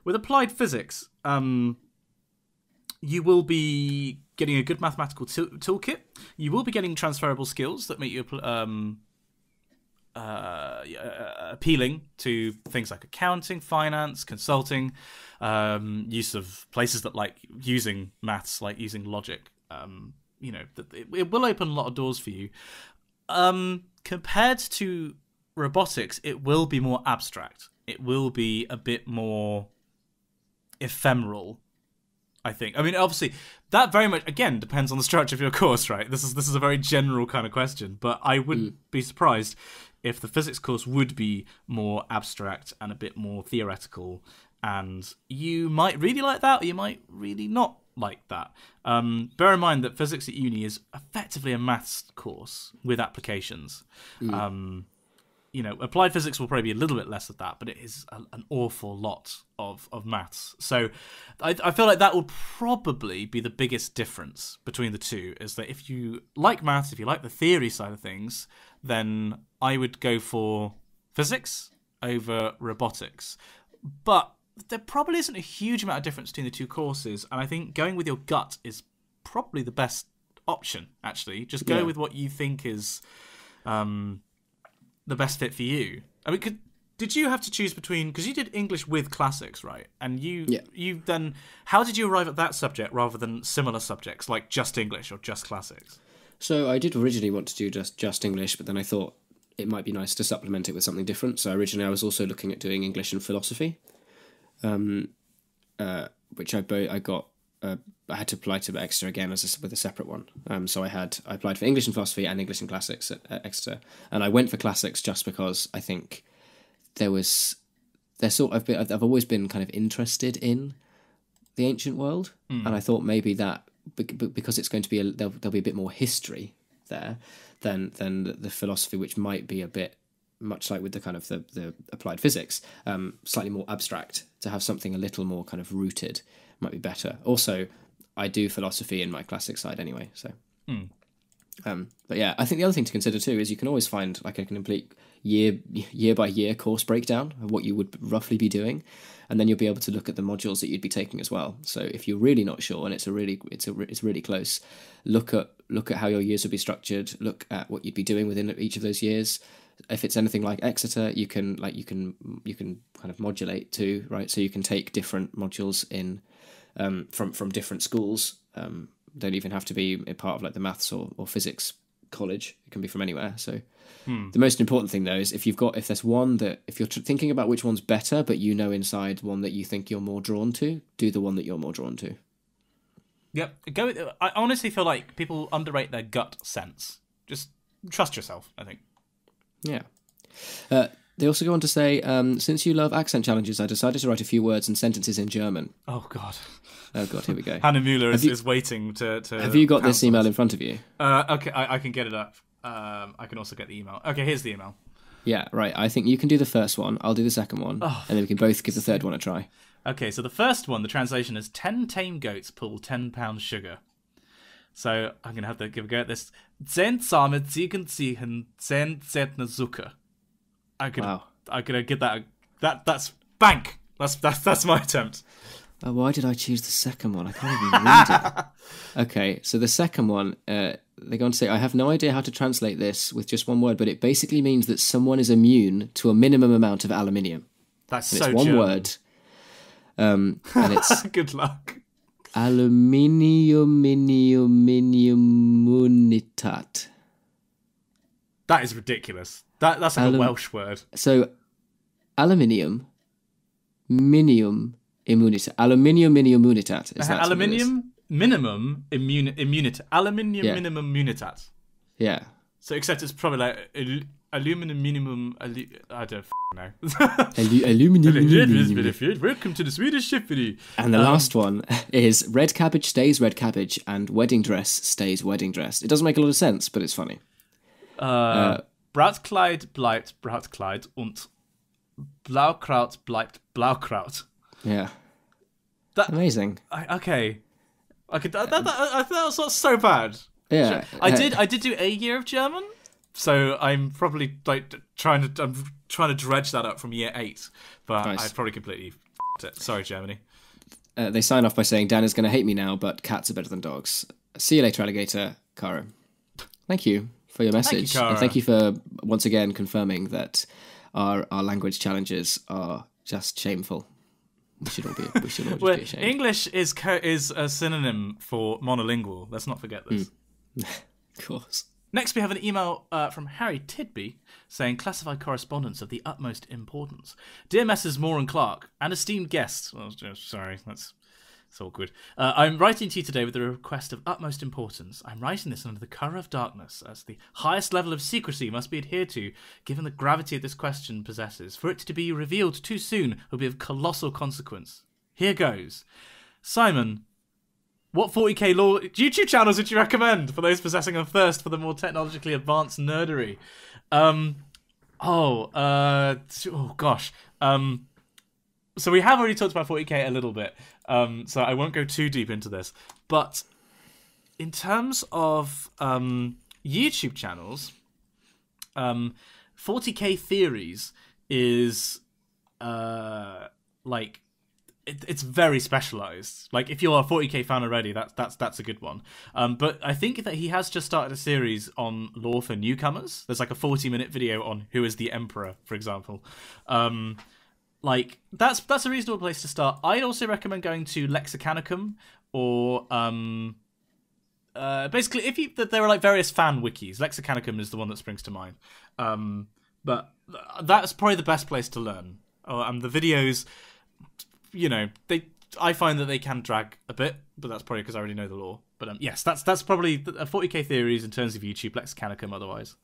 Speaker 1: With applied physics, you will be getting a good mathematical toolkit. You will be getting transferable skills that make you appealing to things like accounting, finance, consulting, use of places that like using maths, like using logic. It will open a lot of doors for you. Compared to robotics, it will be more abstract. It will be a bit more ephemeral, I think. I mean, obviously, that very much, again, depends on the structure of your course, right? This is a very general kind of question, but I wouldn't be surprised if the physics course would be more abstract and a bit more theoretical, and you might really like that, or you might really not like that. Bear in mind that physics at uni is effectively a maths course with applications. Applied physics will probably be a little bit less of that, but it is an awful lot of maths. So I feel like that will probably be the biggest difference between the two, is that if you like maths, if you like the theory side of things, then I would go for physics over robotics. But there probably isn't a huge amount of difference between the two courses, and I think going with your gut is probably the best option, actually. Just go with what you think is the best fit for you. I mean, did you have to choose between, because you did English with classics, right? And you then, how did you arrive at that subject rather than similar subjects like just English or just classics?
Speaker 2: So I did originally want to do just English, but then I thought it might be nice to supplement it with something different. So originally I was also looking at doing English and philosophy, which I got. I had to apply to Exeter again with a separate one. So I applied for English and philosophy and English and classics at Exeter, and I went for classics just because I think there was I've always been kind of interested in the ancient world, and I thought maybe that because it's going to be there'll be a bit more history there than the philosophy, which might be a bit much like with the kind of the applied physics, slightly more abstract. To have something a little more kind of rooted might be better. Also, I do philosophy in my classic side anyway, so. But yeah, I think the other thing to consider too is you can always find like a complete year by year course breakdown of what you would roughly be doing, and then you'll be able to look at the modules that you'd be taking as well. So if you're really not sure and it's really close, look at how your years would be structured. Look at what you'd be doing within each of those years. If it's anything like Exeter, you can kind of modulate too, right? So you can take different modules in from different schools. Don't even have to be a part of like the maths or physics college. It can be from anywhere. So the most important thing though is if there's one that if you're thinking about which one's better, but you know inside one that you think you're more drawn to, do the one that you're more drawn to.
Speaker 1: Yep. I honestly feel like people underrate their gut sense. Just trust yourself, I think. Yeah.
Speaker 2: They also go on to say, since you love accent challenges, I decided to write a few words and sentences in German.
Speaker 1: Oh, God.
Speaker 2: Oh, God, here we go.
Speaker 1: Hannah Mueller is waiting to...
Speaker 2: Have you got this email in front of you?
Speaker 1: Okay, I can get it up. I can also get the email. Okay, here's the email.
Speaker 2: Yeah, right. I think you can do the first one. I'll do the second one. And then we can both give the third one a try.
Speaker 1: Okay, so the first one, the translation is 10 tame goats pull 10 pounds sugar. So I'm going to have to give a go at this. Zehn, zahme, ziegen, ziehen, zehn, Zentner Zucker. I'm gonna get that. That's bank. That's my attempt.
Speaker 2: Why did I choose the second one? I can't even read it. Okay, so the second one, they're going to say, I have no idea how to translate this with just one word, but it basically means that someone is immune to a minimum amount of aluminium.
Speaker 1: That's
Speaker 2: and
Speaker 1: so
Speaker 2: it's one
Speaker 1: German.
Speaker 2: word. And it's
Speaker 1: good luck.
Speaker 2: Aluminiumminimumimmunität.
Speaker 1: That is ridiculous. That's like a Welsh word.
Speaker 2: So, aluminium, immunität. Aluminiumminimumimmunität. Is that
Speaker 1: aluminium minimum immunity. Aluminiumminimumimmunität.
Speaker 2: Yeah.
Speaker 1: So except it's probably like aluminum minimum. I don't know.
Speaker 2: Aluminium.
Speaker 1: Welcome to the Swedish Symphony.
Speaker 2: And the last one is red cabbage stays red cabbage and wedding dress stays wedding dress. It doesn't make a lot of sense, but it's funny.
Speaker 1: Brautkleid bleibt Brautkleid und Blaukraut bleibt Blaukraut.
Speaker 2: Yeah. Amazing.
Speaker 1: Okay. I think that's not so bad.
Speaker 2: Yeah.
Speaker 1: I did do a year of German, so I'm probably like trying to dredge that up from year 8, but nice. I probably completely f***ed it. Sorry, Germany.
Speaker 2: They sign off by saying Dan is going to hate me now, but cats are better than dogs. See you later, alligator. Caro. Thank you for your message.
Speaker 1: Thank you,
Speaker 2: and thank you for once again confirming that our language challenges are just shameful. We should all be ashamed.
Speaker 1: English is a synonym for monolingual. Let's not forget this.
Speaker 2: Of course.
Speaker 1: Next, we have an email from Harry Tidby saying, classified correspondence of the utmost importance. Dear Messrs. Moore and Clark, and esteemed guests. Oh, sorry, that's awkward. I'm writing to you today with a request of utmost importance. I'm writing this under the cover of darkness, as the highest level of secrecy must be adhered to, given the gravity this question possesses. For it to be revealed too soon will be of colossal consequence. Here goes. Simon, what 40k law YouTube channels would you recommend for those possessing a thirst for the more technologically advanced nerdery? Gosh. So we have already talked about 40k a little bit, so I won't go too deep into this. But in terms of YouTube channels, 40k Theories is it's very specialized. Like if you're a 40k fan already, that's a good one. But I think that he has just started a series on lore for newcomers. There's like a 40-minute video on who is the Emperor, for example. Like that's a reasonable place to start. I'd also recommend going to Lexicanicum or basically there are like various fan wikis. Lexicanicum is the one that springs to mind. But that's probably the best place to learn. And the videos, you know, I find that they can drag a bit, but that's probably because I already know the lore. But yes, that's probably a 40k Theories in terms of YouTube. Lexicanicum otherwise.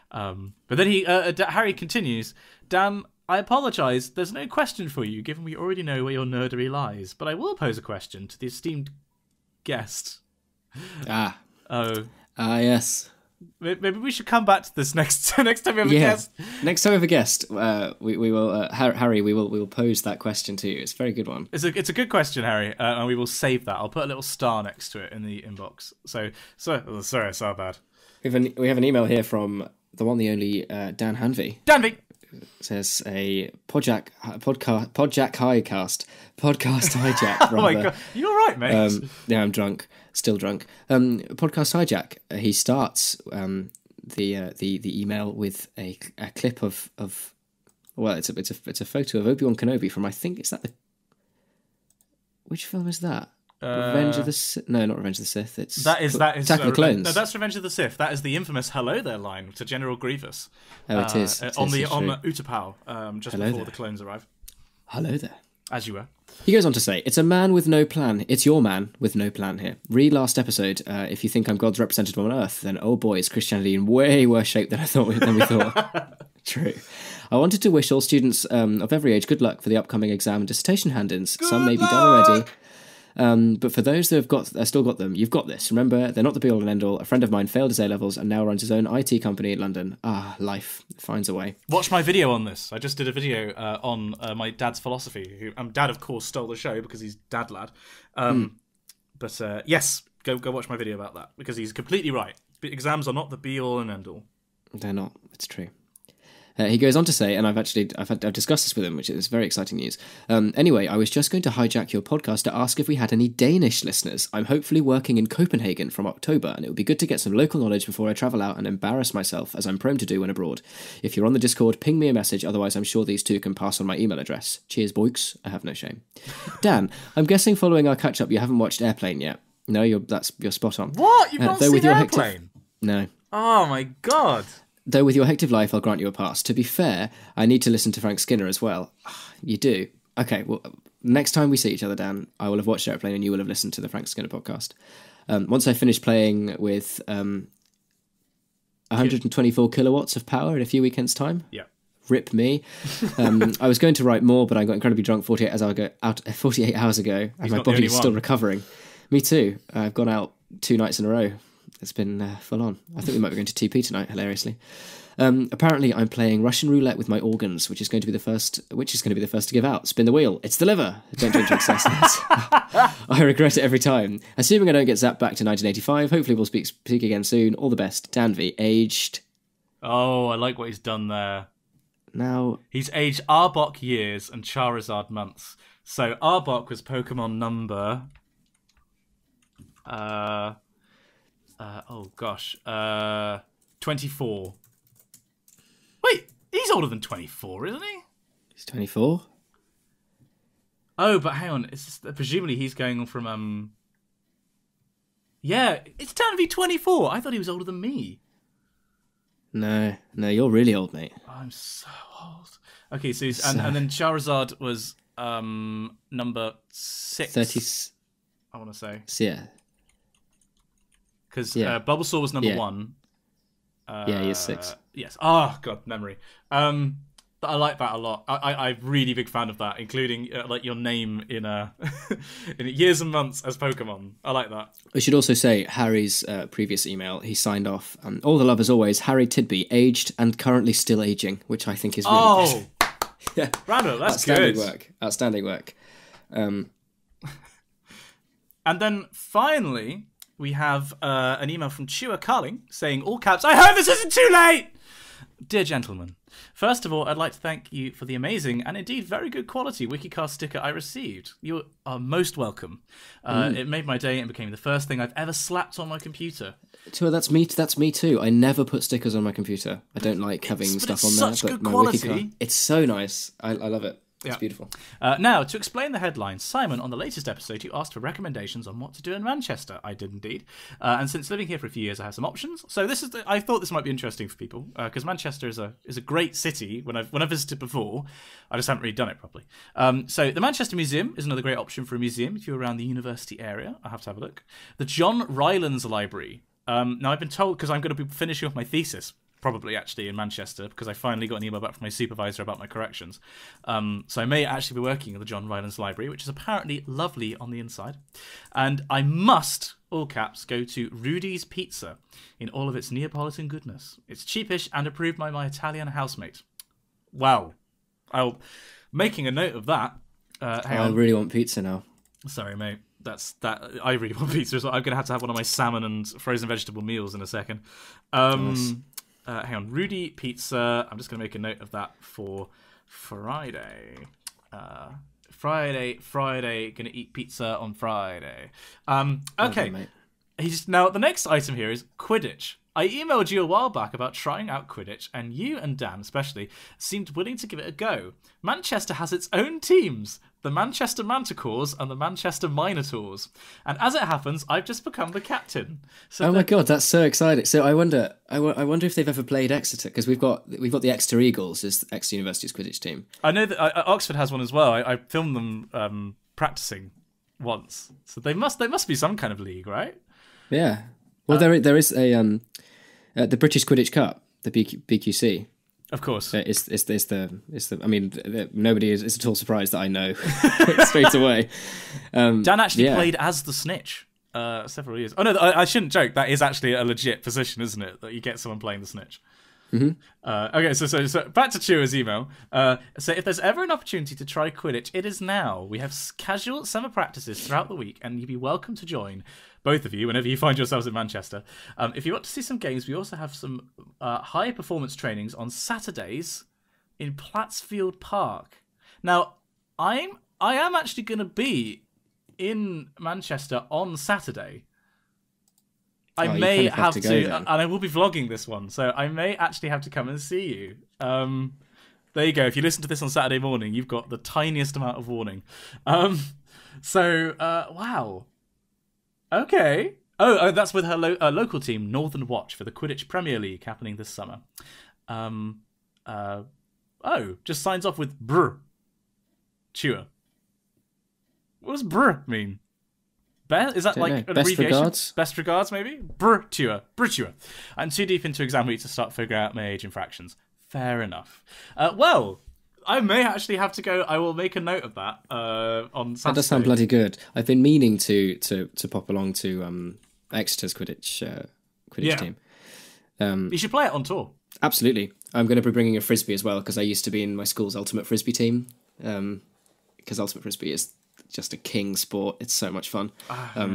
Speaker 1: But then Harry continues. Dan, I apologise, there's no question for you, given we already know where your nerdery lies, but I will pose a question to the esteemed guest.
Speaker 2: Yes.
Speaker 1: Maybe we should come back to this next time we have a guest.
Speaker 2: Next time we have a guest, we will Harry. We will pose that question to you. It's a very good one.
Speaker 1: It's a good question, Harry, and we will save that. I'll put a little star next to it in the inbox. So sorry, so bad.
Speaker 2: We have an email here from the one, the only Dan Hanvey.
Speaker 1: Danvey
Speaker 2: says a podcast hijack.
Speaker 1: Oh my god, you all right, mate?
Speaker 2: Yeah, I'm drunk. Still drunk. Podcast hijack. He starts the email with a clip of it's a photo of Obi-Wan Kenobi from, I think, which film is that? Revenge of the Sith? No, not Revenge of the Sith.
Speaker 1: That is
Speaker 2: Attack of the Clones.
Speaker 1: No, that's Revenge of the Sith. That is the infamous "Hello there" line to General Grievous.
Speaker 2: Oh, it is.
Speaker 1: On Utapau, just
Speaker 2: Hello
Speaker 1: before
Speaker 2: there.
Speaker 1: the clones arrive.
Speaker 2: Hello there.
Speaker 1: As you were.
Speaker 2: He goes on to say, it's a man with no plan. It's your man with no plan here. Read last episode. If you think I'm God's representative on Earth, then oh boy, is Christianity in way worse shape than we thought. True. I wanted to wish all students of every age good luck for the upcoming exam and dissertation hand-ins. Some may be done already. But for those that have still got them, you've got this. Remember, they're not the be-all and end-all. A friend of mine failed his A-levels and now runs his own IT company in London. Life finds a way.
Speaker 1: Watch my video on this. I just did a video on my dad's philosophy. Dad, of course, stole the show because he's dad lad. But yes, go watch my video about that because he's completely right. Exams are not the be-all and end-all.
Speaker 2: They're not. It's true. He goes on to say, and I've discussed this with him, which is very exciting news. Anyway, I was just going to hijack your podcast to ask if we had any Danish listeners. I'm hopefully working in Copenhagen from October, and it would be good to get some local knowledge before I travel out and embarrass myself, as I'm prone to do when abroad. If you're on the Discord, ping me a message, otherwise I'm sure these two can pass on my email address. Cheers, boys. I have no shame. Dan, I'm guessing following our catch-up you haven't watched Airplane yet. No, you're spot on.
Speaker 1: What? You've not seen Airplane?
Speaker 2: No.
Speaker 1: Oh my god.
Speaker 2: Though with your hectic life, I'll grant you a pass. To be fair, I need to listen to Frank Skinner as well. You do? Okay, well, next time we see each other, Dan, I will have watched Airplane and you will have listened to the Frank Skinner podcast. Once I finish playing with 124 kilowatts of power in a few weekends' time.
Speaker 1: Yeah.
Speaker 2: Rip me. I was going to write more, but I got incredibly drunk 48 hours ago, and my body is still recovering. Me too. I've gone out 2 nights in a row. It's been full on. I think we might be going to TP tonight, hilariously. Apparently, I'm playing Russian roulette with my organs, which is going to be the first to give out. Spin the wheel. It's the liver. Don't drink excess. I regret it every time. Assuming I don't get zapped back to 1985, hopefully we'll speak again soon. All the best. Danvey, aged.
Speaker 1: Oh, I like what he's done there.
Speaker 2: Now
Speaker 1: he's aged Arbok years and Charizard months. So Arbok was Pokemon number. 24. Wait, he's older than 24, isn't he?
Speaker 2: He's 24.
Speaker 1: Oh, but hang on. It's just, presumably he's going from Yeah, it's time to be 24. I thought he was older than me.
Speaker 2: No, you're really old, mate.
Speaker 1: I'm so old. Okay, so and then Charizard was number 6.
Speaker 2: 30.
Speaker 1: I want to say.
Speaker 2: Yeah.
Speaker 1: Because Bulbasaur was number 1.
Speaker 2: Yeah, he is 6.
Speaker 1: Yes. Oh, God, memory. I like that a lot. I'm really big fan of that, including like your name in in years and months as Pokemon. I like that.
Speaker 2: We should also say Harry's previous email. He signed off. All the love as always. Harry Tidby, aged and currently still aging, which I think is really good.
Speaker 1: Yeah, Randall, that's
Speaker 2: Outstanding work.
Speaker 1: And then finally, we have an email from Chua Carling saying, all caps, I hope this isn't too late! Dear gentlemen, first of all, I'd like to thank you for the amazing and indeed very good quality Wikicast sticker I received. You are most welcome. It made my day and became the first thing I've ever slapped on my computer.
Speaker 2: Chua, that's me too. I never put stickers on my computer. I don't like having stuff on there.
Speaker 1: Such good quality.
Speaker 2: It's so nice. I love it. It's beautiful.
Speaker 1: Now, to explain the headline, Simon, on the latest episode, you asked for recommendations on what to do in Manchester. I did indeed. And since living here for a few years, I have some options. So I thought this might be interesting for people, because Manchester is a great city. When I've visited before, I just haven't really done it properly. So the Manchester Museum is another great option for a museum if you're around the university area. I'll have to have a look. The John Rylands Library. Now, I've been told, because I'm going to be finishing off my thesis probably actually in Manchester, because I finally got an email back from my supervisor about my corrections. So I may actually be working at the John Rylance Library, which is apparently lovely on the inside. And I must, all caps, go to Rudy's Pizza in all of its Neapolitan goodness. It's cheapish and approved by my Italian housemate. Wow. I'll making a note of that.
Speaker 2: I really want pizza now.
Speaker 1: Sorry, mate. I really want pizza as well. I'm going to have one of my salmon and frozen vegetable meals in a second. Nice. Hang on. Rudy Pizza. I'm just going to make a note of that for Friday. Friday. Going to eat pizza on Friday. Okay. Now, the next item here is Quidditch. I emailed you a while back about trying out Quidditch, and you and Dan especially seemed willing to give it a go. Manchester has its own teams, the Manchester Manticores and the Manchester Minotaurs. And as it happens, I've just become the captain. So
Speaker 2: my god, that's so exciting! So I wonder if they've ever played Exeter, because we've got the Exeter Eagles as Exeter University's Quidditch team.
Speaker 1: I know that Oxford has one as well. I filmed them practicing once, so they must be some kind of league, right?
Speaker 2: Yeah. Well, there is a the British Quidditch Cup, the BQC.
Speaker 1: Of course,
Speaker 2: it's the. I mean, nobody is at all surprised that I know straight away.
Speaker 1: Dan actually played as the Snitch several years. Oh no, I shouldn't joke. That is actually a legit position, isn't it? That you get someone playing the Snitch.
Speaker 2: Mm-hmm.
Speaker 1: Okay, so back to Chewer's email. So if there's ever an opportunity to try Quidditch, it is now. We have casual summer practices throughout the week, and you'd be welcome to join, both of you, whenever you find yourselves in Manchester. If you want to see some games, we also have some high performance trainings on Saturdays in Plattsfield Park. Now, I am actually going to be in Manchester on Saturday. I may have to and I will be vlogging this one, so I may actually have to come and see you. There you go. If you listen to this on Saturday morning, you've got the tiniest amount of warning. Wow. Okay. Oh, that's with her local team, Northern Watch, for the Quidditch Premier League happening this summer. Just signs off with brr. Chewer. What does brr mean? Is that like an abbreviation? Regards? Best regards, maybe? Brr-Tuer. I'm too deep into exam week to start figuring out my age and fractions. Fair enough. Well, I may actually have to go. I will make a note of that on Saturday.
Speaker 2: That does sound bloody good. I've been meaning to pop along to Exeter's Quidditch team.
Speaker 1: You should play it on tour.
Speaker 2: Absolutely. I'm going to be bringing a Frisbee as well, because I used to be in my school's Ultimate Frisbee team. Because Ultimate Frisbee is just a king sport. It's so much fun.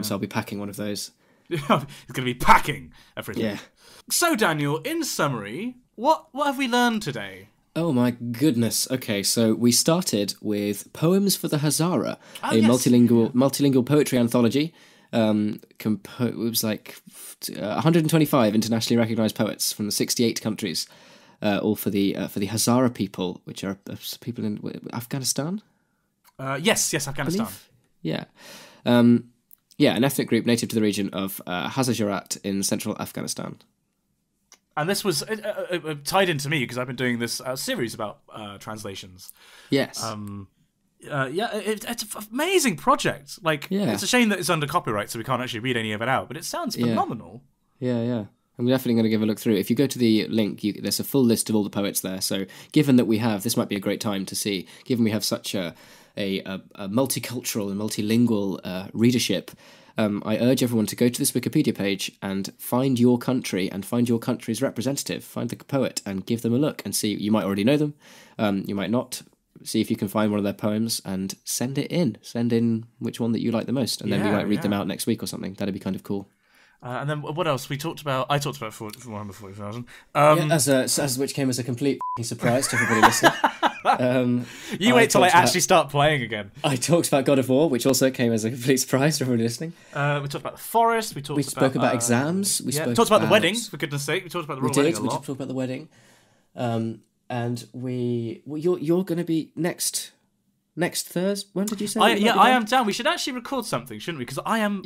Speaker 2: So I'll be packing one of those.
Speaker 1: It's going to be packing a Frisbee.
Speaker 2: Yeah.
Speaker 1: So, Daniel, in summary, what have we learned today?
Speaker 2: Oh my goodness. Okay, so we started with Poems for the Hazara, multilingual poetry anthology. It was like 125 internationally recognised poets from the 68 countries, all for the Hazara people, which are people in Afghanistan.
Speaker 1: Yes, Afghanistan.
Speaker 2: Yeah. An ethnic group native to the region of Hazara in central Afghanistan.
Speaker 1: And this was tied into me because I've been doing this series about translations.
Speaker 2: Yes.
Speaker 1: It's an amazing project. It's a shame that it's under copyright, so we can't actually read any of it out, but it sounds phenomenal.
Speaker 2: Yeah. I'm definitely going to give a look through. If you go to the link, there's a full list of all the poets there. So given that this might be a great time to see, given we have such a multicultural and multilingual readership, I urge everyone to go to this Wikipedia page and find your country and find your country's representative, find the poet and give them a look and see. You might already know them, you might not. See if you can find one of their poems and send it in. Send in which one that you like the most, and then we might read them out next week or something. That'd be kind of cool.
Speaker 1: And then what else? I talked about Warhammer 40,000.
Speaker 2: As which came as a complete surprise to everybody listening.
Speaker 1: You wait till I actually start playing again.
Speaker 2: I talked about God of War, which also came as a complete surprise to everybody listening.
Speaker 1: We talked about the forest. We
Speaker 2: spoke about exams. We
Speaker 1: talked about the wedding, for goodness sake. We talked about the royal wedding a lot.
Speaker 2: We did talk about the wedding. And you're going to be next Thursday. When did you say?
Speaker 1: I am down. We should actually record something, shouldn't we? Because I am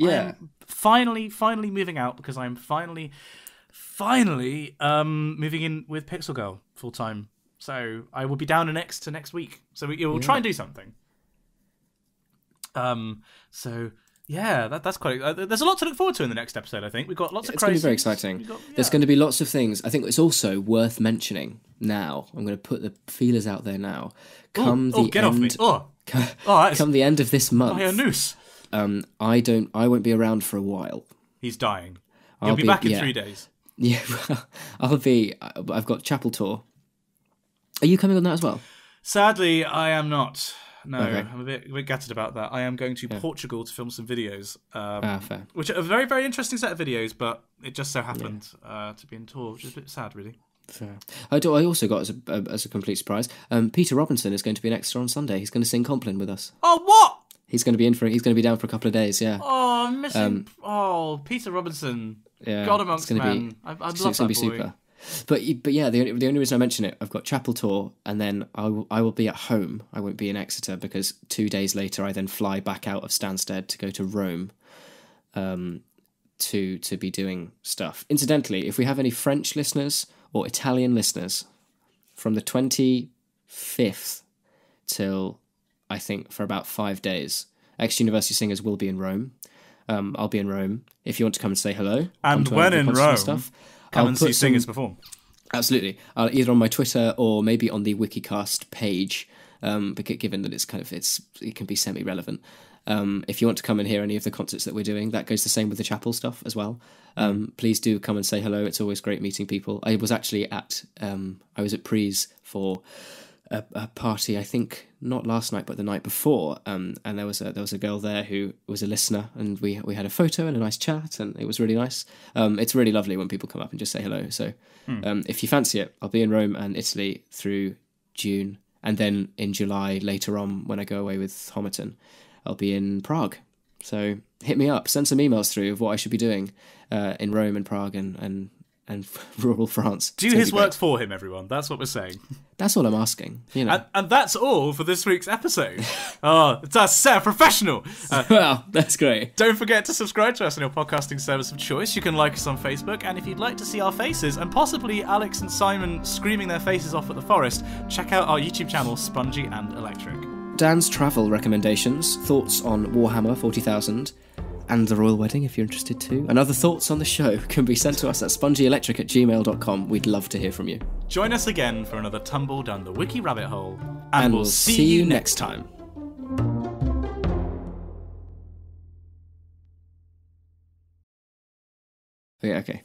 Speaker 1: finally moving out, because I am finally moving in with Pixel Girl full time. So I will be down next week. So we'll try and do something. So Yeah, that's quite. There's a lot to look forward to in the next episode. I think we've got lots of.
Speaker 2: It's going to be very exciting. There's going to be lots of things. I think it's also worth mentioning now. I'm going to put the feelers out there now. Come the end of this month.
Speaker 1: Oh, noose.
Speaker 2: I won't be around for a while.
Speaker 1: He's dying. He'll be back in 3 days.
Speaker 2: Yeah, I've got Chapel Tour. Are you coming on that as well?
Speaker 1: Sadly, I am not. No,
Speaker 2: okay.
Speaker 1: I'm a bit gutted about that. I am going to Portugal to film some videos.
Speaker 2: Fair.
Speaker 1: Which are a very, very interesting set of videos, but it just so happened to be in tour, which is a bit sad, really.
Speaker 2: Fair. I also got, as a complete surprise, Peter Robinson is going to be an extra on Sunday. He's going to sing Compline with us.
Speaker 1: Oh, what?
Speaker 2: He's going to be down for a couple of days, yeah.
Speaker 1: Oh, I'm missing... Peter Robinson.
Speaker 2: Yeah,
Speaker 1: God amongst men. I love that boy.
Speaker 2: It's going to be super. But yeah, the only reason I mention it, I've got Chapel Tour, and then I will be at home. I won't be in Exeter because 2 days later I then fly back out of Stansted to go to Rome, to be doing stuff. Incidentally, if we have any French listeners or Italian listeners, from the 25th till I think for about 5 days, ex-University Singers will be in Rome. I'll be in Rome. If you want to come and say hello,
Speaker 1: and when in Rome. Come and see singers perform.
Speaker 2: Absolutely. Either on my Twitter or maybe on the Wikicast page, given that it can be semi-relevant. If you want to come and hear any of the concerts that we're doing, that goes the same with the chapel stuff as well. Please do come and say hello. It's always great meeting people. I was actually at Prees for a party, I think not last night but the night before, and there was a girl there who was a listener, and we had a photo and a nice chat, and it was really nice. It's really lovely when people come up and just say hello. So if you fancy it, I'll be in Rome and Italy through June, and then in July later on when I go away with Homerton, I'll be in Prague. So hit me up, send some emails through of what I should be doing in Rome and Prague and rural France.
Speaker 1: Do his work for him, everyone. That's what we're saying.
Speaker 2: That's all I'm asking. You know.
Speaker 1: And that's all for this week's episode. That's so professional.
Speaker 2: Well, that's great.
Speaker 1: Don't forget to subscribe to us on your podcasting service of choice. You can like us on Facebook, and if you'd like to see our faces, and possibly Alex and Simon screaming their faces off at the forest, check out our YouTube channel, Spongy and Electric.
Speaker 2: Dan's travel recommendations, thoughts on Warhammer 40,000, and the royal wedding if you're interested too, and other thoughts on the show can be sent to us at spongyelectric@gmail.com. We'd love to hear from you.
Speaker 1: Join us again for another tumble down the Wiki rabbit hole, and we'll see you next time.
Speaker 2: Okay.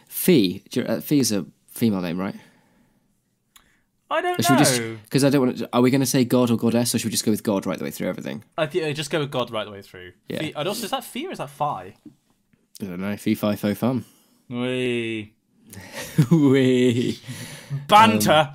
Speaker 2: Fee. Fee is a female name, right?
Speaker 1: I don't know.
Speaker 2: Because I don't want to... Are we going to say God or Goddess, or should we just go with God right the way through everything?
Speaker 1: I think just go with God right the way through.
Speaker 2: Yeah.
Speaker 1: Fee, and also, is that Fee or is that Phi?
Speaker 2: I don't know. Fee, fi, fo, fum.
Speaker 1: Wee.
Speaker 2: Wee.
Speaker 1: Banter.